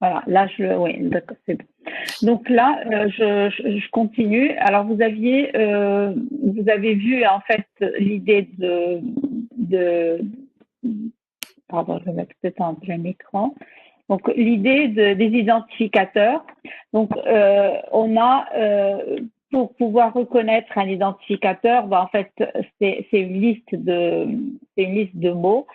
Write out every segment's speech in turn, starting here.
Voilà, là, oui, d'accord, c'est bon. Donc là, je continue. Alors, vous avez vu en fait l'idée de, pardon, je vais mettre peut-être en plein écran. Donc, l'idée des identificateurs. Donc, pour pouvoir reconnaître un identificateur, ben, en fait, c'est une liste de mots.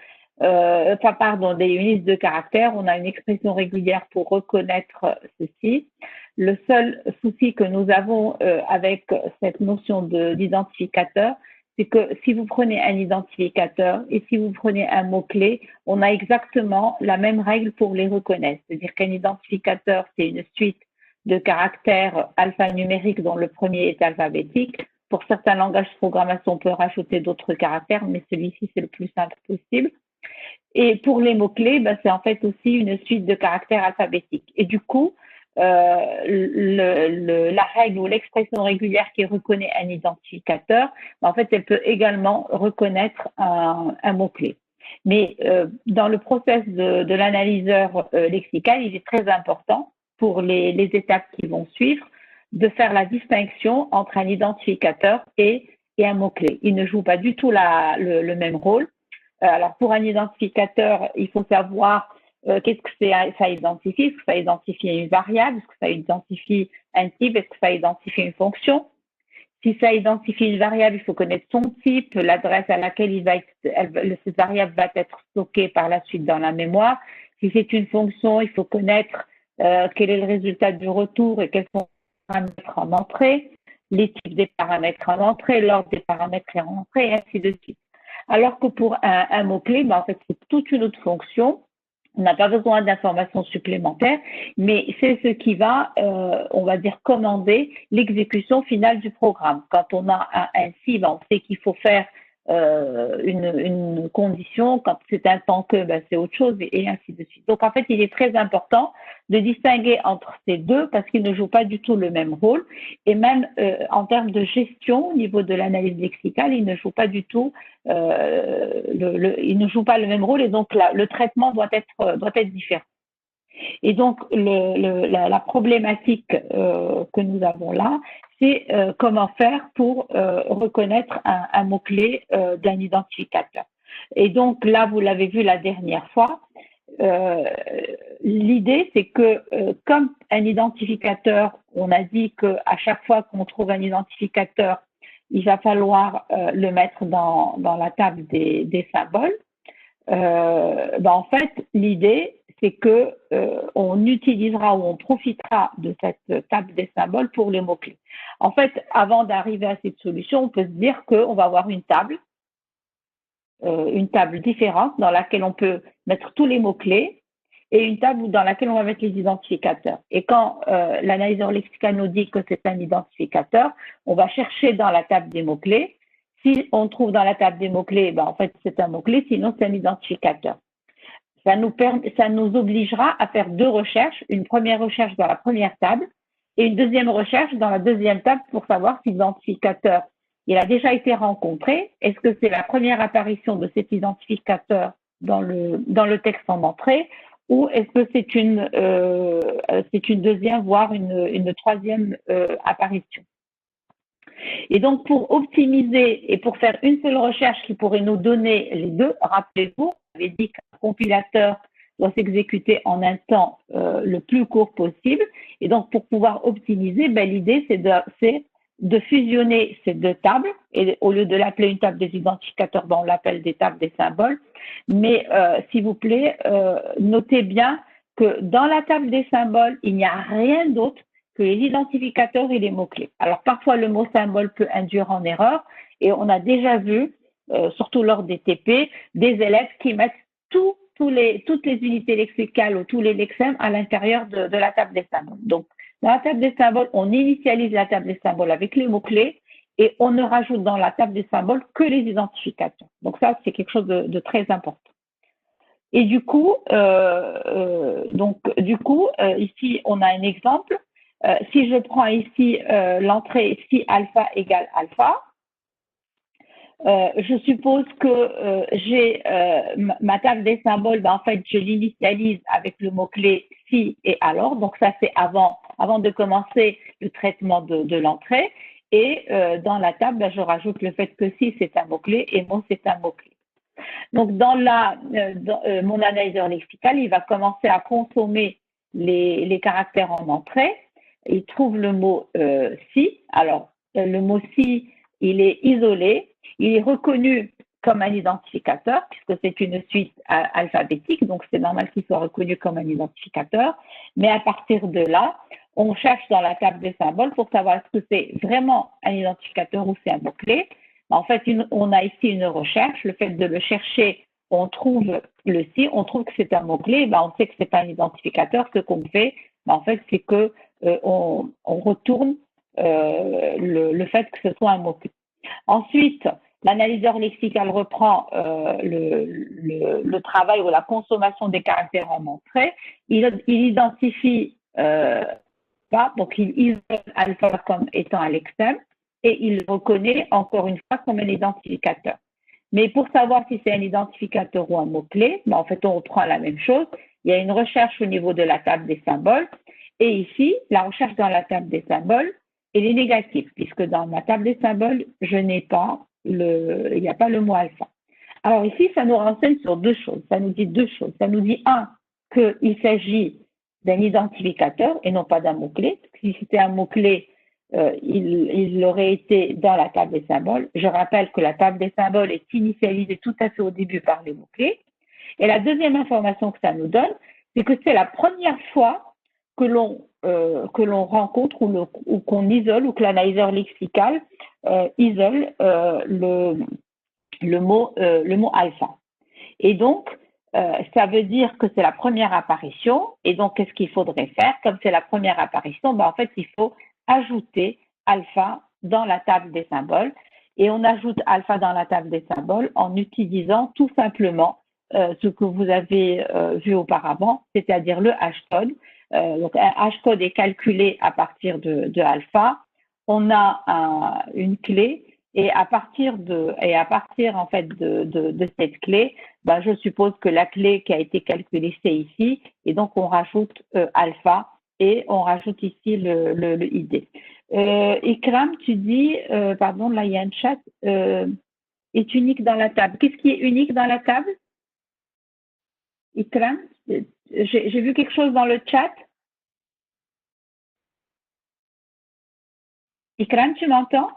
Une liste de caractères. On a une expression régulière pour reconnaître ceci. Le seul souci que nous avons avec cette notion d'identificateur, c'est que si vous prenez un identificateur et si vous prenez un mot-clé, on a exactement la même règle pour les reconnaître. C'est-à-dire qu'un identificateur, c'est une suite de caractères alphanumériques dont le premier est alphabétique. Pour certains langages de programmation, on peut rajouter d'autres caractères, mais celui-ci, c'est le plus simple possible. Et pour les mots-clés, ben, c'est en fait aussi une suite de caractères alphabétiques. Et du coup, la règle ou l'expression régulière qui reconnaît un identificateur, en fait, elle peut également reconnaître un mot-clé. Mais dans le process de l'analyseur lexical, il est très important pour les étapes qui vont suivre de faire la distinction entre un identificateur et un mot-clé. Il ne joue pas du tout le même rôle. Alors, pour un identificateur, il faut savoir qu'est-ce que ça identifie. Est-ce que ça identifie une variable? Est-ce que ça identifie un type? Est-ce que ça identifie une fonction? Si ça identifie une variable, il faut connaître son type, l'adresse à laquelle cette variable va être stockée par la suite dans la mémoire. Si c'est une fonction, il faut connaître quel est le résultat du retour et quels sont les paramètres en entrée, les types des paramètres en entrée, l'ordre des paramètres en entrée, et ainsi de suite. Alors que pour un mot-clé, ben en fait, c'est toute une autre fonction. On n'a pas besoin d'informations supplémentaires, mais c'est ce qui va, on va dire, commander l'exécution finale du programme. Quand on a un si, ben on sait qu'il faut faire une condition. Quand c'est un tant que, ben c'est autre chose, et ainsi de suite. Donc, en fait, il est très important de distinguer entre ces deux parce qu'ils ne jouent pas du tout le même rôle. Et même en termes de gestion, au niveau de l'analyse lexicale, ils ne jouent pas du tout, ils ne jouent pas le même rôle, et donc le traitement doit être différent. Et donc, la problématique que nous avons là, c'est comment faire pour reconnaître un mot-clé d'un identificateur. Et donc, là, vous l'avez vu la dernière fois, l'idée, c'est que comme un identificateur, on a dit qu'à chaque fois qu'on trouve un identificateur, il va falloir le mettre dans la table des symboles. En fait, l'idée, c'est que on utilisera ou on profitera de cette table des symboles pour les mots-clés. En fait, avant d'arriver à cette solution, on peut se dire qu'on va avoir une table différente dans laquelle on peut mettre tous les mots-clés et une table dans laquelle on va mettre les identificateurs. Et quand l'analyseur lexical nous dit que c'est un identificateur, on va chercher dans la table des mots-clés. Si on trouve dans la table des mots-clés, en fait, c'est un mot-clé, sinon c'est un identificateur. Ça nous obligera à faire deux recherches, une première recherche dans la première table et une deuxième recherche dans la deuxième table pour savoir si l'identificateur il a déjà été rencontré. Est-ce que c'est la première apparition de cet identificateur dans le texte en entrée, ou est-ce que c'est une deuxième, voire une troisième apparition? Et donc, pour optimiser et pour faire une seule recherche qui pourrait nous donner les deux, rappelez-vous, on avait dit qu'un compilateur doit s'exécuter en un temps le plus court possible. Et donc, pour pouvoir optimiser, l'idée, c'est de fusionner ces deux tables. Et au lieu de l'appeler une table des identificateurs, on l'appelle des tables des symboles. Mais s'il vous plaît, notez bien que dans la table des symboles, il n'y a rien d'autre que les identificateurs et les mots-clés. Alors, parfois, le mot symbole peut induire en erreur, et on a déjà vu, surtout lors des TP, des élèves qui mettent toutes les unités lexicales ou tous les lexèmes à l'intérieur de la table des symboles. Donc, dans la table des symboles, on initialise la table des symboles avec les mots-clés et on ne rajoute dans la table des symboles que les identificateurs. Donc, ça, c'est quelque chose de très important. Et du coup, ici, on a un exemple. Si je prends ici l'entrée si alpha égale alpha, je suppose que j'ai ma table des symboles, en fait, je l'initialise avec le mot-clé si et alors. Donc ça, c'est avant de commencer le traitement de l'entrée. Et dans la table, ben, je rajoute le fait que si, c'est un mot-clé et mot, c'est un mot-clé. Donc, mon analyseur lexical, il va commencer à consommer les caractères en entrée. Il trouve le mot si. Alors, le mot si, il est isolé. Il est reconnu comme un identificateur, puisque c'est une suite alphabétique, donc c'est normal qu'il soit reconnu comme un identificateur. Mais à partir de là, on cherche dans la table des symboles pour savoir est-ce que c'est vraiment un identificateur ou c'est un mot-clé. En fait, on a ici une recherche. Le fait de le chercher, on trouve le si, on trouve que c'est un mot-clé, ben on sait que c'est pas un identificateur. Ce qu'on fait, ben en fait, c'est que on retourne le fait que ce soit un mot-clé. Ensuite, l'analyseur lexical reprend le travail ou la consommation des caractères en entrée. Il identifie pas, donc il isole alpha comme étant à l'extrême et il le reconnaît encore une fois comme un identificateur. Mais pour savoir si c'est un identificateur ou un mot-clé, ben en fait, on reprend la même chose. Il y a une recherche au niveau de la table des symboles. Et ici, la recherche dans la table des symboles, elle est négative, puisque dans ma table des symboles, je n'ai pas il n'y a pas le mot alpha. Alors ici, ça nous renseigne sur deux choses. Ça nous dit deux choses. Ça nous dit, un, qu'il s'agit d'un identificateur et non pas d'un mot-clé. Si c'était un mot-clé, il aurait été dans la table des symboles. Je rappelle que la table des symboles est initialisée tout à fait au début par les mots-clés. Et la deuxième information que ça nous donne, c'est que c'est la première fois que l'on rencontre ou qu'on isole ou que l'analyseur lexical isole le mot alpha. Et donc, ça veut dire que c'est la première apparition. Et donc, qu'est-ce qu'il faudrait faire? Comme c'est la première apparition, ben, en fait, il faut ajouter alpha dans la table des symboles. Et on ajoute alpha dans la table des symboles en utilisant tout simplement ce que vous avez vu auparavant, c'est-à-dire le hashtag. Donc, un hashtag est calculé à partir de alpha. On a une clé et à partir en fait de cette clé, ben, je suppose que la clé qui a été calculée c'est ici et donc on rajoute alpha et on rajoute ici le ID. Ikram, tu dis, pardon, là il y a un chat, est unique dans la table. Qu'est-ce qui est unique dans la table? Ikram, j'ai vu quelque chose dans le chat. Ikram, tu m'entends?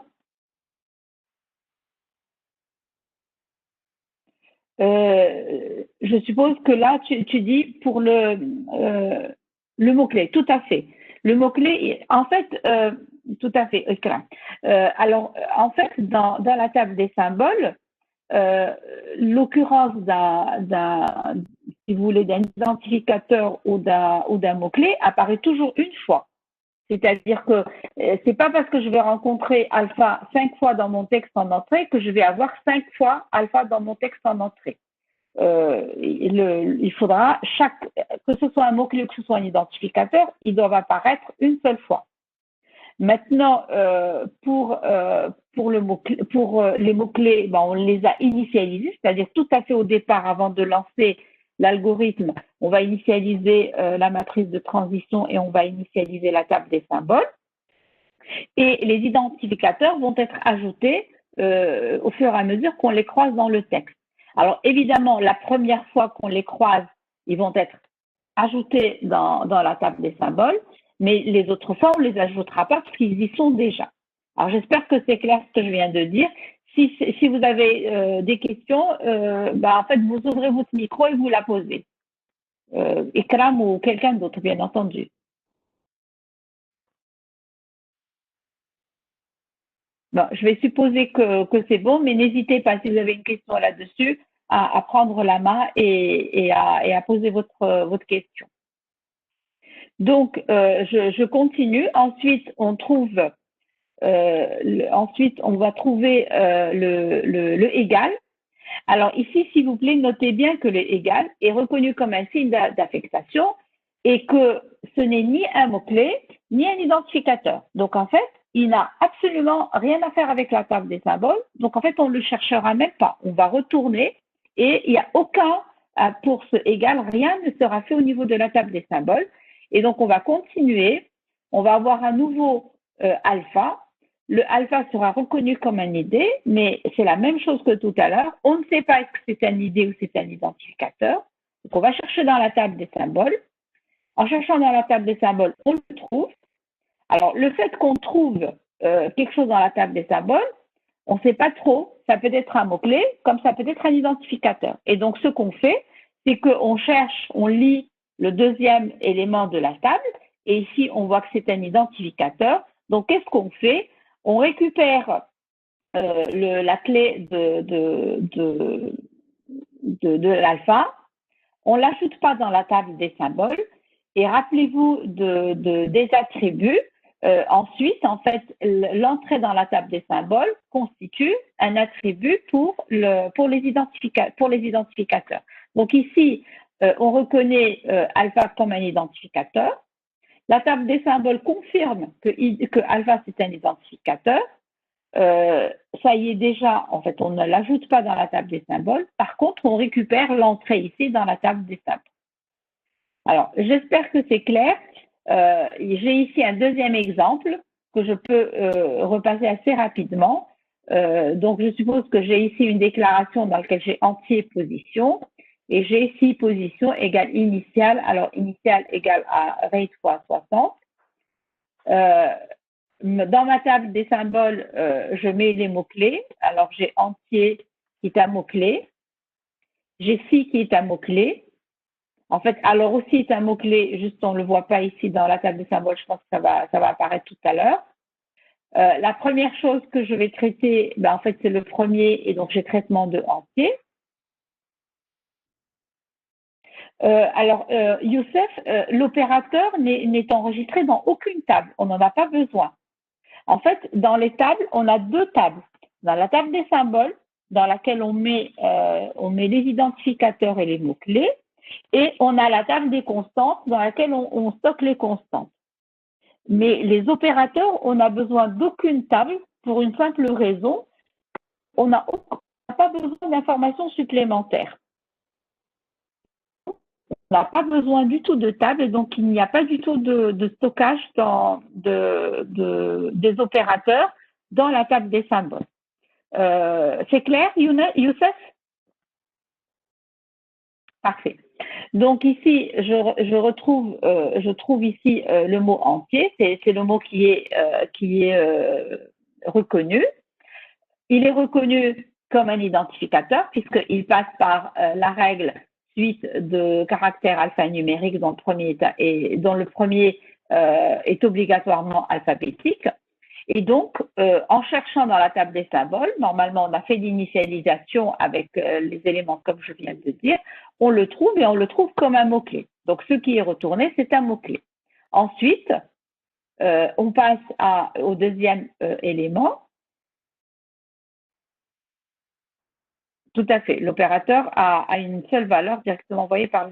Je suppose que là, tu dis pour le mot-clé, tout à fait. Le mot-clé, en fait, tout à fait, Ikram. Alors, en fait, dans la table des symboles, l'occurrence si vous voulez, d'un identificateur ou d'un mot-clé apparaît toujours une fois. C'est-à-dire que c'est pas parce que je vais rencontrer alpha 5 fois dans mon texte en entrée que je vais avoir 5 fois alpha dans mon texte en entrée. Il faudra que ce soit un mot-clé ou que ce soit un identificateur, ils doivent apparaître une seule fois. Maintenant, pour les mots-clés, ben, on les a initialisés, c'est-à-dire tout à fait au départ, avant de lancer l'algorithme, on va initialiser la matrice de transition et on va initialiser la table des symboles. Et les identificateurs vont être ajoutés au fur et à mesure qu'on les croise dans le texte. Alors évidemment, la première fois qu'on les croise, ils vont être ajoutés dans la table des symboles, mais les autres fois, on ne les ajoutera pas parce qu'ils y sont déjà. Alors j'espère que c'est clair ce que je viens de dire. Si vous avez des questions, ben, en fait, vous ouvrez votre micro et vous la posez. Ikram ou quelqu'un d'autre, bien entendu. Bon, je vais supposer que c'est bon, mais n'hésitez pas, si vous avez une question là-dessus, à prendre la main et à poser votre question. Donc, je continue. Ensuite, ensuite, on va trouver le égal. Alors ici, s'il vous plaît, notez bien que le égal est reconnu comme un signe d'affectation et que ce n'est ni un mot-clé, ni un identificateur. Donc en fait, il n'a absolument rien à faire avec la table des symboles. Donc en fait, on ne le cherchera même pas. On va retourner et il n'y a aucun, pour ce égal, rien ne sera fait au niveau de la table des symboles. Et donc, on va continuer. On va avoir un nouveau alpha. Le alpha sera reconnu comme un ID, mais c'est la même chose que tout à l'heure. On ne sait pas est-ce que c'est un ID ou c'est un identificateur. Donc, on va chercher dans la table des symboles. En cherchant dans la table des symboles, on le trouve. Alors, le fait qu'on trouve quelque chose dans la table des symboles, on ne sait pas trop. Ça peut être un mot-clé, comme ça peut être un identificateur. Et donc, ce qu'on fait, c'est qu'on cherche, on lit le deuxième élément de la table, et ici, on voit que c'est un identificateur. Donc, qu'est-ce qu'on fait? On récupère la clé de l'alpha, on ne l'ajoute pas dans la table des symboles, et rappelez-vous des attributs. Ensuite, en fait, l'entrée dans la table des symboles constitue un attribut pour les identificateurs. Donc ici, on reconnaît alpha comme un identificateur. La table des symboles confirme que alpha, c'est un identificateur. Ça y est déjà, en fait, on ne l'ajoute pas dans la table des symboles. Par contre, on récupère l'entrée ici dans la table des symboles. Alors, j'espère que c'est clair. J'ai ici un deuxième exemple que je peux repasser assez rapidement. Donc, je suppose que j'ai ici une déclaration dans laquelle j'ai entier position et j'ai ici position égale initiale. Alors, initiale égale à rate fois 60. Dans ma table des symboles, je mets les mots-clés. Alors, j'ai entier qui est un mot-clé. J'ai si qui est un mot-clé. En fait, alors aussi est un mot-clé, juste on ne le voit pas ici dans la table des symboles, je pense que ça va apparaître tout à l'heure. La première chose que je vais traiter, en fait, c'est le premier, et donc j'ai traitement de entier. Alors, Youssef, l'opérateur n'est enregistré dans aucune table, on n'en a pas besoin. En fait, dans les tables, on a deux tables. Dans la table des symboles, dans laquelle on met les identificateurs et les mots-clés, et on a la table des constantes dans laquelle on stocke les constantes. Mais les opérateurs, on n'a besoin d'aucune table pour une simple raison, on n'a pas besoin d'informations supplémentaires. On n'a pas besoin du tout de table et donc il n'y a pas du tout de stockage des opérateurs dans la table des symboles. C'est clair, Youssef? Parfait. Donc ici, je trouve ici le mot entier, c'est le mot qui est reconnu. Il est reconnu comme un identificateur puisqu'il passe par la règle suite de caractères alphanumériques dont le premier est obligatoirement alphabétique. Et donc, en cherchant dans la table des symboles, normalement, on a fait l'initialisation avec les éléments comme je viens de dire, on le trouve et on le trouve comme un mot-clé. Donc, ce qui est retourné, c'est un mot-clé. Ensuite, on passe au deuxième élément. Tout à fait. L'opérateur a une seule valeur directement envoyée par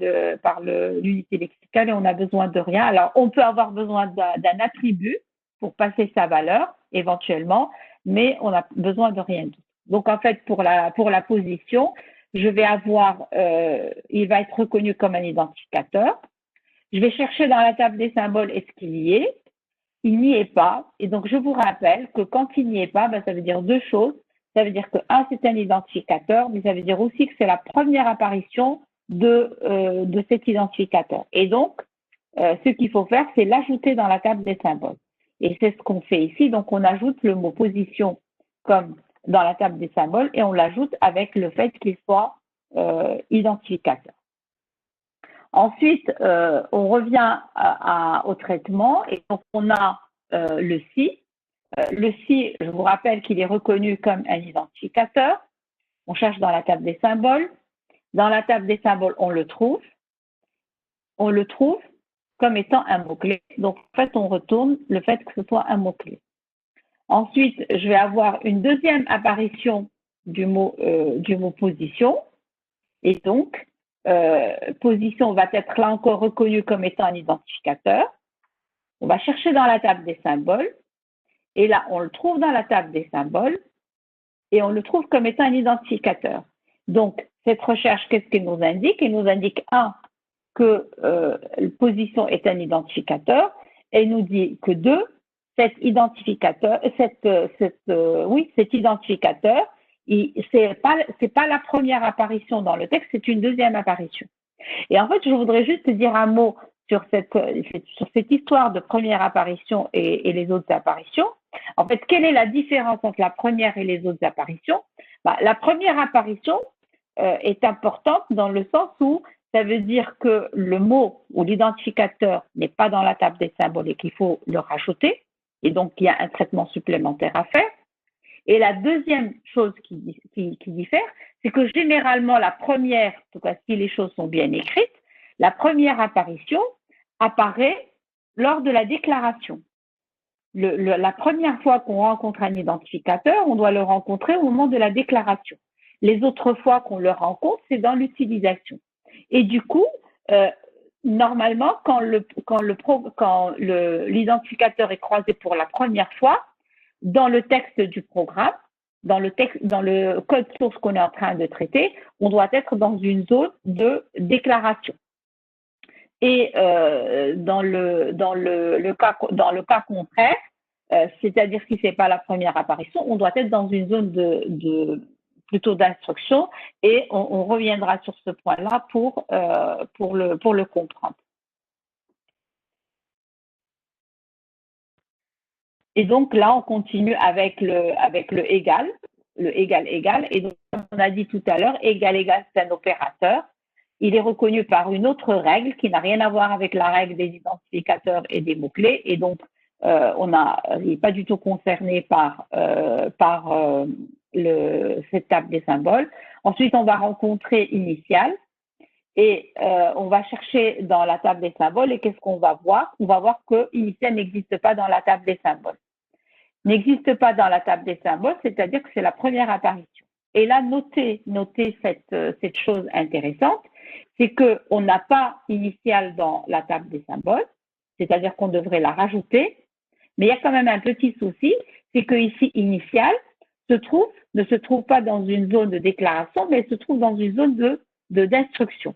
l'unité lexicale et on n'a besoin de rien. Alors, on peut avoir besoin d'un attribut pour passer sa valeur, éventuellement, mais on a besoin de rien d'autre. Donc, en fait, pour la position, je vais avoir, il va être reconnu comme un identificateur. Je vais chercher dans la table des symboles, est-ce qu'il y est? Il n'y est pas. Et donc, je vous rappelle que quand il n'y est pas, ça veut dire deux choses. Ça veut dire que, c'est un identificateur, mais ça veut dire aussi que c'est la première apparition de cet identificateur. Et donc, ce qu'il faut faire, c'est l'ajouter dans la table des symboles. Et c'est ce qu'on fait ici. Donc, on ajoute le mot position comme dans la table des symboles et on l'ajoute avec le fait qu'il soit identificateur. Ensuite, on revient au traitement et donc on a le si. Le si, je vous rappelle qu'il est reconnu comme un identificateur. On cherche dans la table des symboles. Dans la table des symboles, on le trouve. On le trouve comme étant un mot-clé. Donc, en fait, on retourne le fait que ce soit un mot-clé. Ensuite, je vais avoir une deuxième apparition du mot position. Et donc, position va être là encore reconnue comme étant un identificateur. On va chercher dans la table des symboles. Et là, on le trouve dans la table des symboles et on le trouve comme étant un identificateur. Donc, cette recherche, qu'est-ce qu'elle nous indique? Elle nous indique, que position est un identificateur. Elle nous dit que 2, cet identificateur, cet identificateur, c'est pas la première apparition dans le texte, c'est une deuxième apparition. Et en fait, je voudrais juste dire un mot sur cette histoire de première apparition et les autres apparitions. En fait, quelle est la différence entre la première et les autres apparitions? La première apparition est importante dans le sens où ça veut dire que le mot ou l'identificateur n'est pas dans la table des symboles et qu'il faut le rajouter. Et donc, il y a un traitement supplémentaire à faire. Et la deuxième chose qui diffère, c'est que généralement, la première, en tout cas si les choses sont bien écrites, la première apparition apparaît lors de la déclaration. La première fois qu'on rencontre un identificateur, on doit le rencontrer au moment de la déclaration. Les autres fois qu'on le rencontre, c'est dans l'utilisation. Et du coup, normalement, quand l'identificateur est croisé pour la première fois, dans le texte du programme, dans le code source qu'on est en train de traiter, on doit être dans une zone de déclaration. Et dans le cas contraire, c'est-à-dire si c'est pas la première apparition, on doit être dans une zone plutôt d'instruction, et on reviendra sur ce point-là pour le comprendre. Et donc là, on continue avec le égal, égal. Et donc, comme on a dit tout à l'heure, égal, c'est un opérateur. Il est reconnu par une autre règle qui n'a rien à voir avec la règle des identificateurs et des mots-clés. Et donc, il n'est pas du tout concerné par cette table des symboles. Ensuite, on va rencontrer initial. Et on va chercher dans la table des symboles, et qu'est-ce qu'on va voir? On va voir que initial n'existe pas dans la table des symboles. N'existe pas dans la table des symboles, c'est-à-dire que c'est la première apparition. Et là, notez cette chose intéressante, c'est qu'on n'a pas initial dans la table des symboles, c'est-à-dire qu'on devrait la rajouter, mais il y a quand même un petit souci, c'est que ici, initial ne se trouve pas dans une zone de déclaration, mais se trouve dans une zone d'instruction.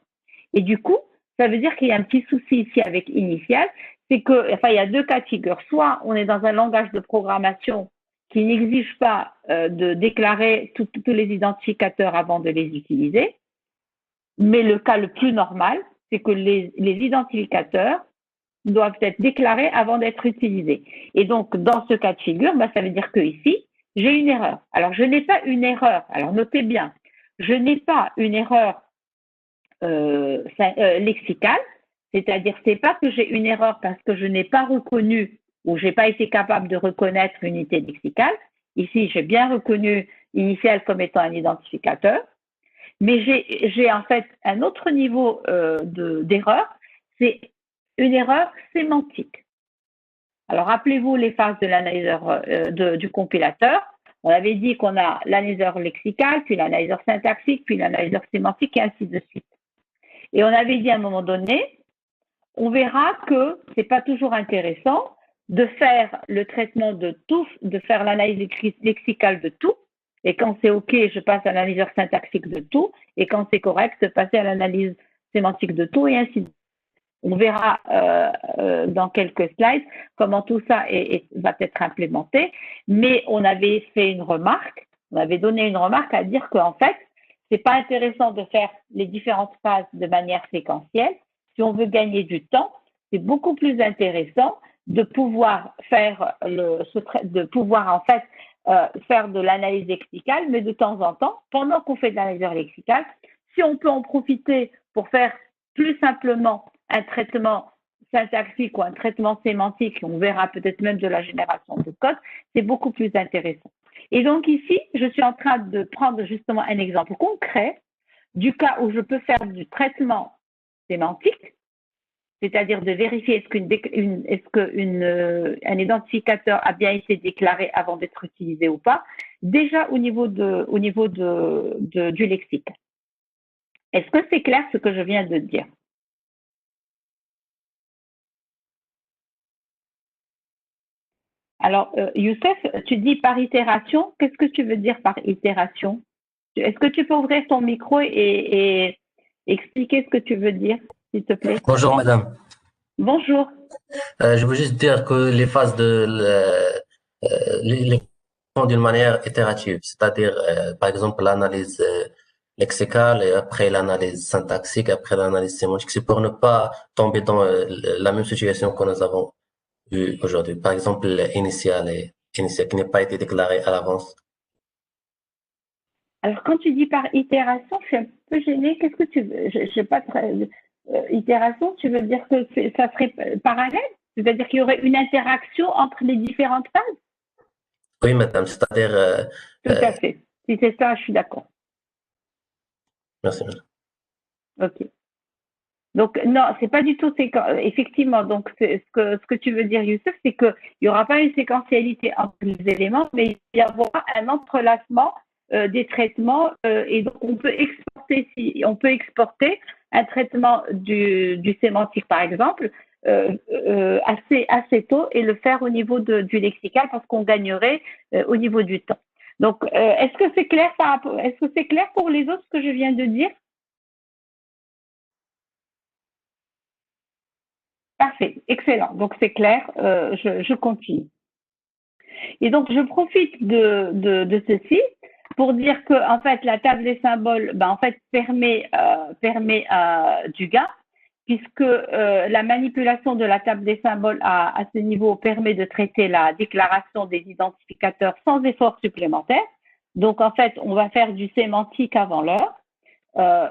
Et du coup, ça veut dire qu'il y a un petit souci ici avec initial, c'est que, il y a deux cas de figure. Soit on est dans un langage de programmation qui n'exige pas de déclarer tous les identificateurs avant de les utiliser, mais le cas le plus normal, c'est que les identificateurs doivent être déclarés avant d'être utilisés. Et donc, dans ce cas de figure, ça veut dire que ici, j'ai une erreur. Alors, je n'ai pas une erreur. Alors, notez bien, je n'ai pas une erreur lexicale, c'est-à-dire c'est pas que j'ai une erreur parce que je n'ai pas reconnu ou j'ai pas été capable de reconnaître l'unité lexicale. Ici, j'ai bien reconnu initial comme étant un identificateur, mais j'ai en fait un autre niveau d'erreur, c'est une erreur sémantique. Alors, rappelez-vous les phases de l'analyseur du compilateur. On avait dit qu'on a l'analyseur lexical, puis l'analyseur syntaxique, puis l'analyseur sémantique, et ainsi de suite. Et on avait dit à un moment donné, on verra que c'est pas toujours intéressant de faire le traitement de tout, de faire l'analyse lexicale de tout. Et quand c'est OK, je passe à l'analyseur syntaxique de tout. Et quand c'est correct, de passer à l'analyse sémantique de tout, et ainsi de suite. On verra dans quelques slides comment tout ça va être implémenté. Mais on avait fait une remarque, on avait donné une remarque à dire qu'en fait, c'est pas intéressant de faire les différentes phases de manière séquentielle. Si on veut gagner du temps, c'est beaucoup plus intéressant de pouvoir faire faire de l'analyse lexicale, mais de temps en temps, pendant qu'on fait de l'analyse lexicale, si on peut en profiter pour faire plus simplement un traitement syntaxique ou un traitement sémantique, on verra peut-être même de la génération de code, c'est beaucoup plus intéressant. Et donc ici, je suis en train de prendre justement un exemple concret du cas où je peux faire du traitement sémantique, c'est-à-dire de vérifier est-ce qu'un identificateur a bien été déclaré avant d'être utilisé ou pas, déjà au niveau du lexique. Est-ce que c'est clair ce que je viens de dire? Alors, Youssef, tu dis par itération. Qu'est-ce que tu veux dire par itération? Est-ce que tu peux ouvrir ton micro et expliquer ce que tu veux dire, s'il te plaît. Bonjour madame. Bonjour. Je veux juste dire que les phases les font d'une manière itérative, c'est-à-dire par exemple l'analyse lexicale et après l'analyse syntaxique, après l'analyse sémantique, c'est pour ne pas tomber dans la même situation que nous avons eue aujourd'hui. Par exemple, initiale qui n'a pas été déclarée à l'avance. Alors, quand tu dis par itération, je suis un peu gênée. Qu'est-ce que tu veux? Je sais pas très. Itération, tu veux dire que ça serait parallèle? C'est-à-dire qu'il y aurait une interaction entre les différentes phases? Oui, madame, c'est-à-dire Tout euh, à fait. Si c'est ça, je suis d'accord. merci, madame. OK. Donc, non, c'est pas du tout effectivement. Donc, ce que tu veux dire, Youssef, c'est qu'il n'y aura pas une séquentialité entre les éléments, mais il y avoir un entrelacement des traitements. Et donc, on peut exporter un traitement du sémantique, par exemple, assez tôt et le faire au niveau du lexical parce qu'on gagnerait au niveau du temps. Donc, est-ce que c'est clair pour les autres ce que je viens de dire? Parfait, excellent. Donc c'est clair, je continue. Et donc je profite de ceci pour dire que en fait la table des symboles, ben, en fait permet du gain puisque la manipulation de la table des symboles à ce niveau permet de traiter la déclaration des identificateurs sans effort supplémentaire. Donc en fait on va faire du sémantique avant l'heure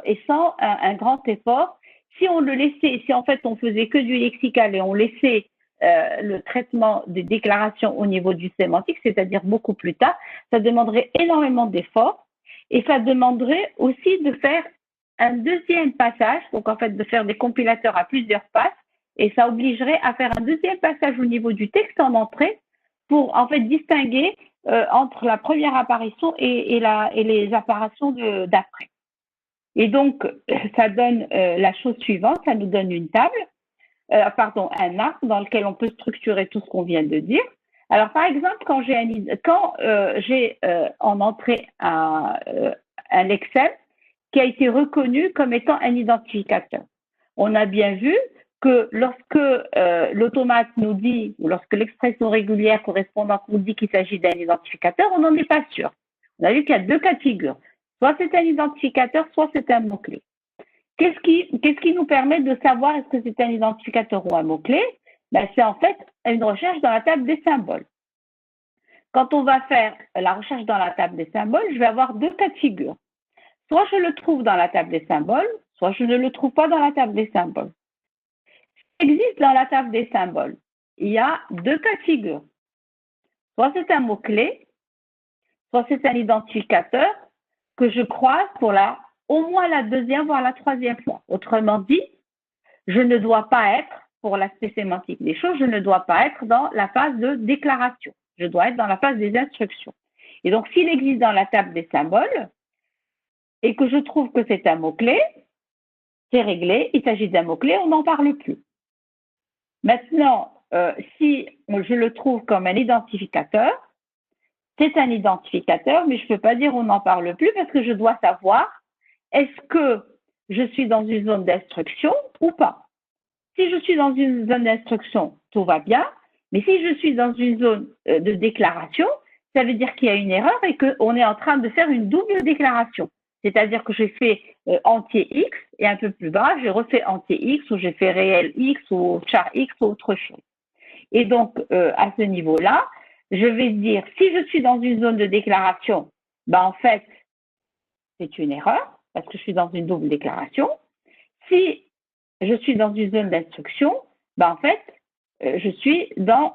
et sans un grand effort. Si on le laissait, si en fait on faisait que du lexical et on laissait le traitement des déclarations au niveau du sémantique, c'est-à-dire beaucoup plus tard, ça demanderait énormément d'efforts et ça demanderait aussi de faire un deuxième passage, donc en fait de faire des compilateurs à plusieurs passes et ça obligerait à faire un deuxième passage au niveau du texte en entrée pour en fait distinguer entre la première apparition et les apparitions d'après. Et donc, ça donne la chose suivante, ça nous donne une table, un arc dans lequel on peut structurer tout ce qu'on vient de dire. Alors, par exemple, quand j'ai en entrée un Excel qui a été reconnu comme étant un identificateur, on a bien vu que lorsque l'automate nous dit, ou lorsque l'expression régulière correspondante nous dit qu'il s'agit d'un identificateur, on n'en est pas sûr. On a vu qu'il y a deux cas de figure. Soit c'est un identificateur, soit c'est un mot-clé. Qu'est-ce qui nous permet de savoir est-ce que c'est un identificateur ou un mot-clé? Ben, c'est en fait une recherche dans la table des symboles. Quand on va faire la recherche dans la table des symboles, je vais avoir deux cas de figure. Soit je le trouve dans la table des symboles, soit je ne le trouve pas dans la table des symboles. Ce qui existe dans la table des symboles, il y a deux cas de figure. Soit c'est un mot-clé, soit c'est un identificateur que je croise pour au moins la deuxième, voire la troisième fois. Autrement dit, je ne dois pas être, pour l'aspect sémantique des choses, je ne dois pas être dans la phase de déclaration. Je dois être dans la phase des instructions. Et donc, s'il existe dans la table des symboles et que je trouve que c'est un mot-clé, c'est réglé, il s'agit d'un mot-clé, on n'en parle plus. Maintenant, si je le trouve comme un identificateur, c'est un identificateur, mais je ne peux pas dire on n'en parle plus parce que je dois savoir est-ce que je suis dans une zone d'instruction ou pas. Si je suis dans une zone d'instruction, tout va bien, mais si je suis dans une zone de déclaration, ça veut dire qu'il y a une erreur et qu'on est en train de faire une double déclaration. C'est-à-dire que j'ai fait entier X et un peu plus bas, j'ai refait entier X ou j'ai fait réel X ou char X ou autre chose. Et donc, à ce niveau-là, je vais dire, si je suis dans une zone de déclaration, ben en fait, c'est une erreur parce que je suis dans une double déclaration. Si je suis dans une zone d'instruction, ben en fait, je suis dans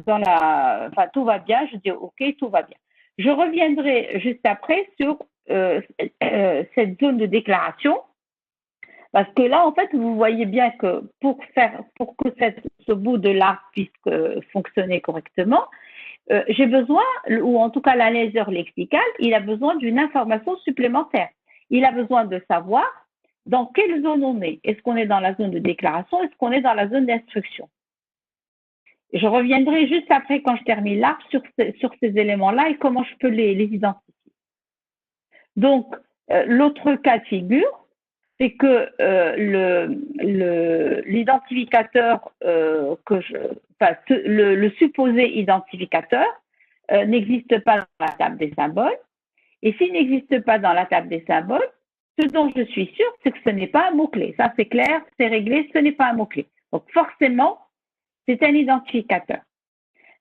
la... Enfin, tout va bien, je dis OK, tout va bien. Je reviendrai juste après sur cette zone de déclaration parce que là, en fait, vous voyez bien que pour que ce bout de l'arc puisse fonctionner correctement, j'ai besoin, ou en tout cas l'analyse lexical, il a besoin d'une information supplémentaire. Il a besoin de savoir dans quelle zone on est. Est-ce qu'on est dans la zone de déclaration? Est-ce qu'on est dans la zone d'instruction? Je reviendrai juste après, quand je termine l'arc, sur ces éléments-là et comment je peux les identifier. Donc, l'autre cas de figure, c'est que l'identificateur le supposé identificateur n'existe pas dans la table des symboles. Et s'il n'existe pas dans la table des symboles, ce dont je suis sûre, c'est que ce n'est pas un mot-clé. Ça, c'est clair, c'est réglé, ce n'est pas un mot-clé. Donc, forcément, c'est un identificateur.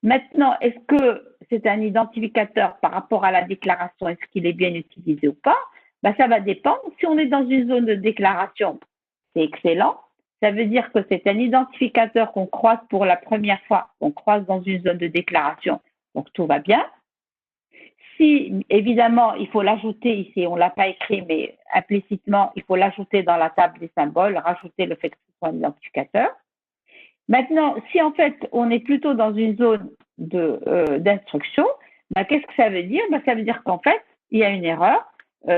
Maintenant, est-ce que c'est un identificateur par rapport à la déclaration, est-ce qu'il est bien utilisé ou pas? Ben, ça va dépendre. Si on est dans une zone de déclaration, c'est excellent. Ça veut dire que c'est un identificateur qu'on croise pour la première fois, on croise dans une zone de déclaration, donc tout va bien. Si, évidemment, il faut l'ajouter ici, on ne l'a pas écrit, mais implicitement, il faut l'ajouter dans la table des symboles, rajouter le fait que ce soit un identificateur. Maintenant, si en fait, on est plutôt dans une zone d'instruction, ben, qu'est-ce que ça veut dire? Ben, ça veut dire qu'en fait, il y a une erreur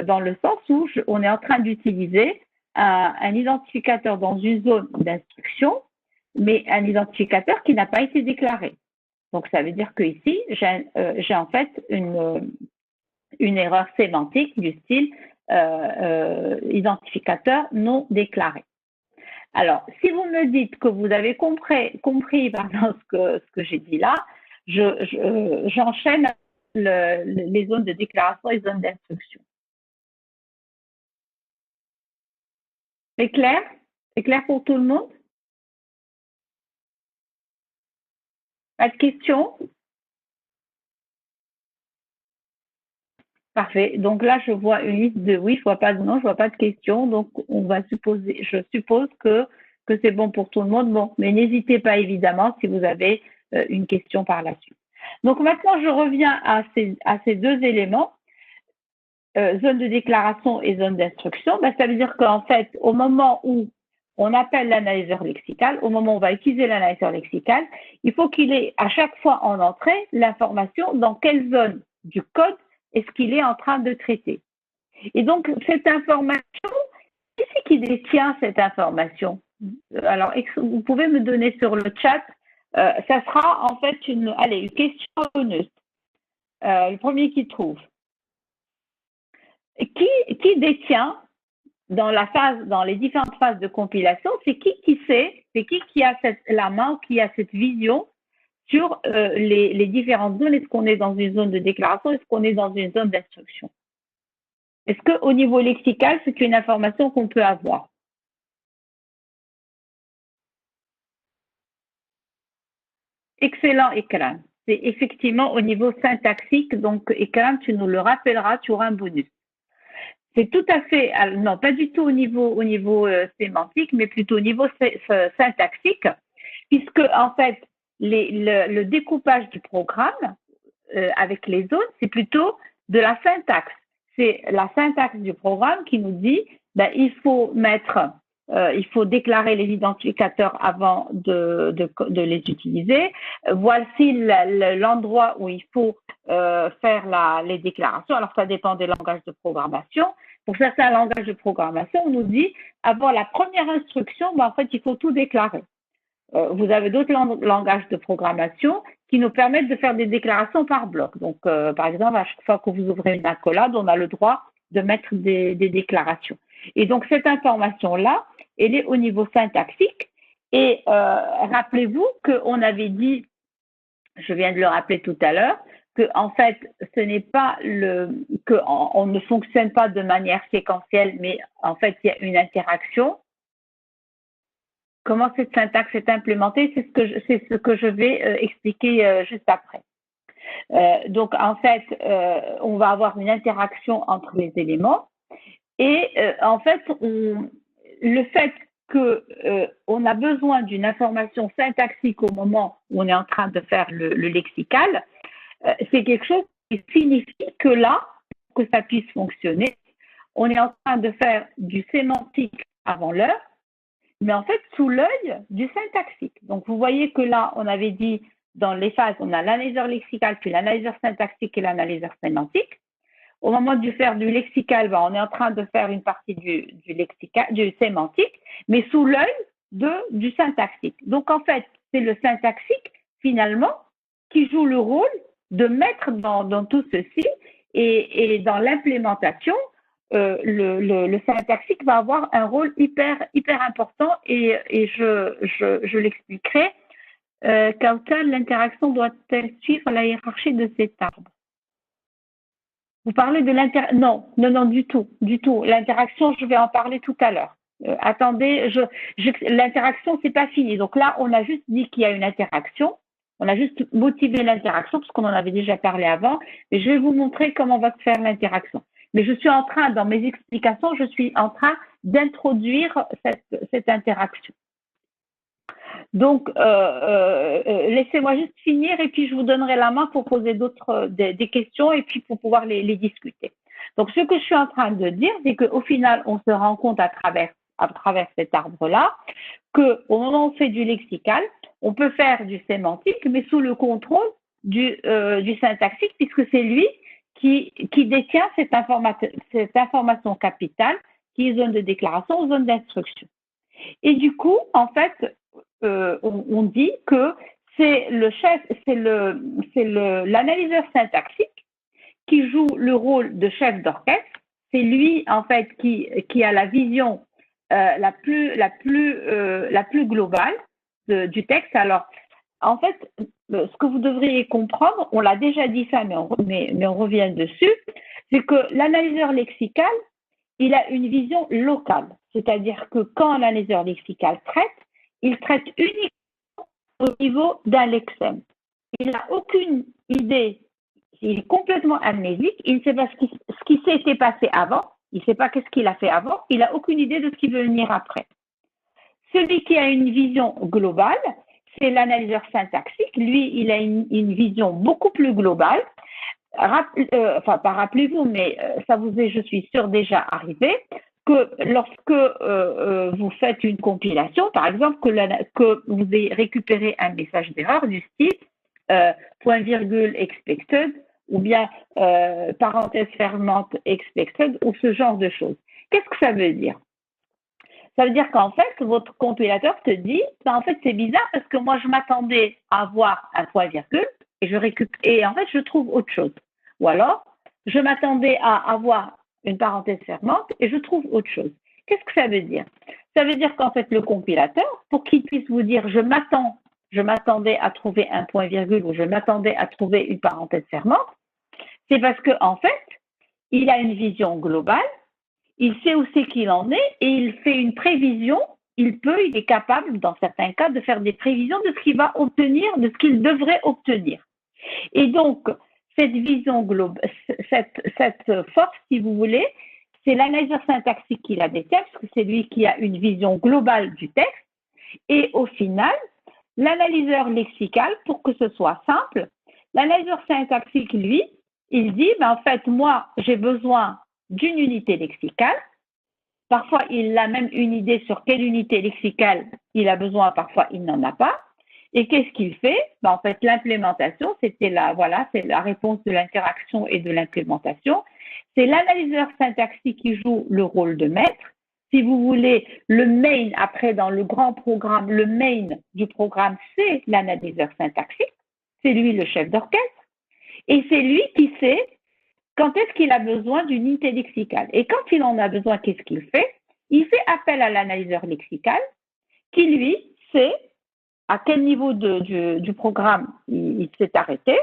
dans le sens où on est en train d'utiliser un identificateur dans une zone d'instruction, mais un identificateur qui n'a pas été déclaré. Donc, ça veut dire qu'ici, j'ai en fait une erreur sémantique du style identificateur non déclaré. Alors, si vous me dites que vous avez compris pardon, ce que j'ai dit là, j'enchaîne les zones de déclaration et zones d'instruction. C'est clair? C'est clair pour tout le monde? Pas de questions? Parfait. Donc là, je vois une liste de oui, je vois pas de non, je vois pas de questions. Donc, je suppose que c'est bon pour tout le monde. Bon, mais n'hésitez pas évidemment si vous avez une question par la suite. Donc maintenant, je reviens à ces deux éléments, zone de déclaration et zone d'instruction. Ben, ça veut dire qu'en fait, au moment où on appelle l'analyseur lexical, au moment où on va utiliser l'analyseur lexical, il faut qu'il ait à chaque fois en entrée l'information dans quelle zone du code est-ce qu'il est en train de traiter. Et donc, cette information, qui c'est qui détient cette information? Alors, vous pouvez me donner sur le chat, ça sera en fait une question bonus. Le premier qui trouve. Qui détient dans les différentes phases de compilation, c'est qui sait, c'est qui a la main, qui a cette vision sur les différentes zones. Est-ce qu'on est dans une zone de déclaration? Est-ce qu'on est dans une zone d'instruction? Est-ce qu'au niveau lexical, c'est une information qu'on peut avoir? Excellent, Ekran. C'est effectivement au niveau syntaxique. Donc, Ekran, tu nous le rappelleras, tu auras un bonus. C'est tout à fait, non, pas du tout au niveau sémantique, mais plutôt au niveau syntaxique, puisque en fait, le découpage du programme avec les zones, c'est plutôt de la syntaxe. C'est la syntaxe du programme qui nous dit, ben, il faut déclarer les identificateurs avant de les utiliser. Voici l'endroit où il faut faire les déclarations. Alors, ça dépend des langages de programmation. Pour certains langages de programmation, on nous dit, avant la première instruction, ben, en fait, il faut tout déclarer. Vous avez d'autres langages de programmation qui nous permettent de faire des déclarations par bloc. Donc, par exemple, à chaque fois que vous ouvrez une accolade, on a le droit de mettre des déclarations. Et donc, cette information-là, elle est au niveau syntaxique. Et rappelez-vous qu'on avait dit, je viens de le rappeler tout à l'heure, que en fait, ce n'est pas qu'on ne fonctionne pas de manière séquentielle, mais en fait, il y a une interaction. Comment cette syntaxe est implémentée, c'est ce que je vais expliquer juste après. Donc, en fait, on va avoir une interaction entre les éléments et en fait, le fait qu'on a besoin d'une information syntaxique au moment où on est en train de faire le lexical, c'est quelque chose qui signifie que là, pour que ça puisse fonctionner, on est en train de faire du sémantique avant l'heure, mais en fait sous l'œil du syntaxique. Donc vous voyez que là, on avait dit dans les phases, on a l'analyseur lexical, puis l'analyseur syntaxique et l'analyseur sémantique. Au moment de faire du lexical, ben, on est en train de faire une partie du sémantique, mais sous l'œil du syntaxique. Donc en fait, c'est le syntaxique finalement qui joue le rôle de mettre dans tout ceci et dans l'implémentation le syntaxique va avoir un rôle hyper important et je l'expliquerai. Kautal, l'interaction doit-elle suivre la hiérarchie de cet arbre? Vous parlez de l'interaction? Non, du tout. L'interaction, je vais en parler tout à l'heure. Attendez, l'interaction, c'est pas fini. Donc là, on a juste dit qu'il y a une interaction. On a juste motivé l'interaction parce qu'on en avait déjà parlé avant. Mais je vais vous montrer comment va se faire l'interaction. Mais dans mes explications, je suis en train d'introduire cette interaction. Donc, laissez-moi juste finir et puis je vous donnerai la main pour poser des questions et puis pour pouvoir les discuter. Donc, ce que je suis en train de dire, c'est qu'au final, on se rend compte à travers cet arbre-là qu'au moment où on fait du lexical, on peut faire du sémantique, mais sous le contrôle du syntaxique, puisque c'est lui qui détient cette information capitale, qui est zone de déclaration ou zone d'instruction. Et du coup, en fait, on dit que c'est l'analyseur syntaxique qui joue le rôle de chef d'orchestre. C'est lui, en fait, qui a la vision la plus globale du texte. Alors, en fait, ce que vous devriez comprendre, on l'a déjà dit ça, mais on revient dessus, c'est que l'analyseur lexical, il a une vision locale. C'est-à-dire que quand l'analyseur lexical traite, il traite uniquement au niveau d'un lexème. Il n'a aucune idée, il est complètement amnésique, il ne sait pas ce qui s'était passé avant, il ne sait pas qu'est-ce qu'il a fait avant, il n'a aucune idée de ce qui veut venir après. Celui qui a une vision globale, c'est l'analyseur syntaxique. Lui, il a une vision beaucoup plus globale. Pas rappelez-vous, mais ça vous est, je suis sûre, déjà arrivé, que lorsque vous faites une compilation, par exemple, que vous ayez récupéré un message d'erreur du style point virgule expected ou bien parenthèse fermante expected ou ce genre de choses. Qu'est-ce que ça veut dire? Ça veut dire qu'en fait, votre compilateur te dit, en fait, c'est bizarre parce que moi, je m'attendais à avoir un point virgule et en fait, je trouve autre chose. Ou alors, je m'attendais à avoir une parenthèse fermante et je trouve autre chose. Qu'est-ce que ça veut dire? Ça veut dire qu'en fait, le compilateur, pour qu'il puisse vous dire je m'attendais à trouver un point virgule ou je m'attendais à trouver une parenthèse fermante, c'est parce qu'en fait, il a une vision globale, il sait où c'est qu'il en est et il fait une prévision. Il est capable, dans certains cas, de faire des prévisions de ce qu'il va obtenir, de ce qu'il devrait obtenir. Et donc, cette vision globale, cette force, si vous voulez, c'est l'analyseur syntaxique qui la détient, parce que c'est lui qui a une vision globale du texte. Et au final, l'analyseur lexical, pour que ce soit simple, l'analyseur syntaxique, lui, il dit, en fait, moi, j'ai besoin d'une unité lexicale. Parfois, il a même une idée sur quelle unité lexicale il a besoin, parfois, il n'en a pas. Et qu'est-ce qu'il fait? En fait, l'implémentation, c'est la réponse de l'interaction et de l'implémentation. C'est l'analyseur syntaxique qui joue le rôle de maître. Si vous voulez, le main, après, dans le grand programme, le main du programme, c'est l'analyseur syntaxique. C'est lui le chef d'orchestre. Et c'est lui qui sait quand est-ce qu'il a besoin d'une unité lexicale. Et quand il en a besoin, qu'est-ce qu'il fait? Il fait appel à l'analyseur lexical qui, lui, sait à quel niveau du programme il s'est arrêté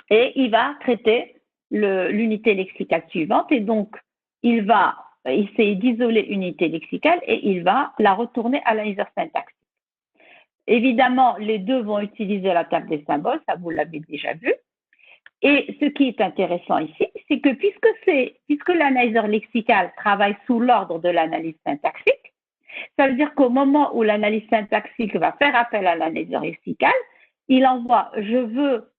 et il va traiter l'unité lexicale suivante. Et donc, il va essayer d'isoler l'unité lexicale et il va la retourner à l'analyseur syntaxique. Évidemment, les deux vont utiliser la table des symboles, ça vous l'avez déjà vu. Et ce qui est intéressant ici, c'est que puisque l'analyseur lexical travaille sous l'ordre de l'analyse syntaxique, ça veut dire qu'au moment où l'analyse syntaxique va faire appel à l'analyseur lexical, il envoie « je veux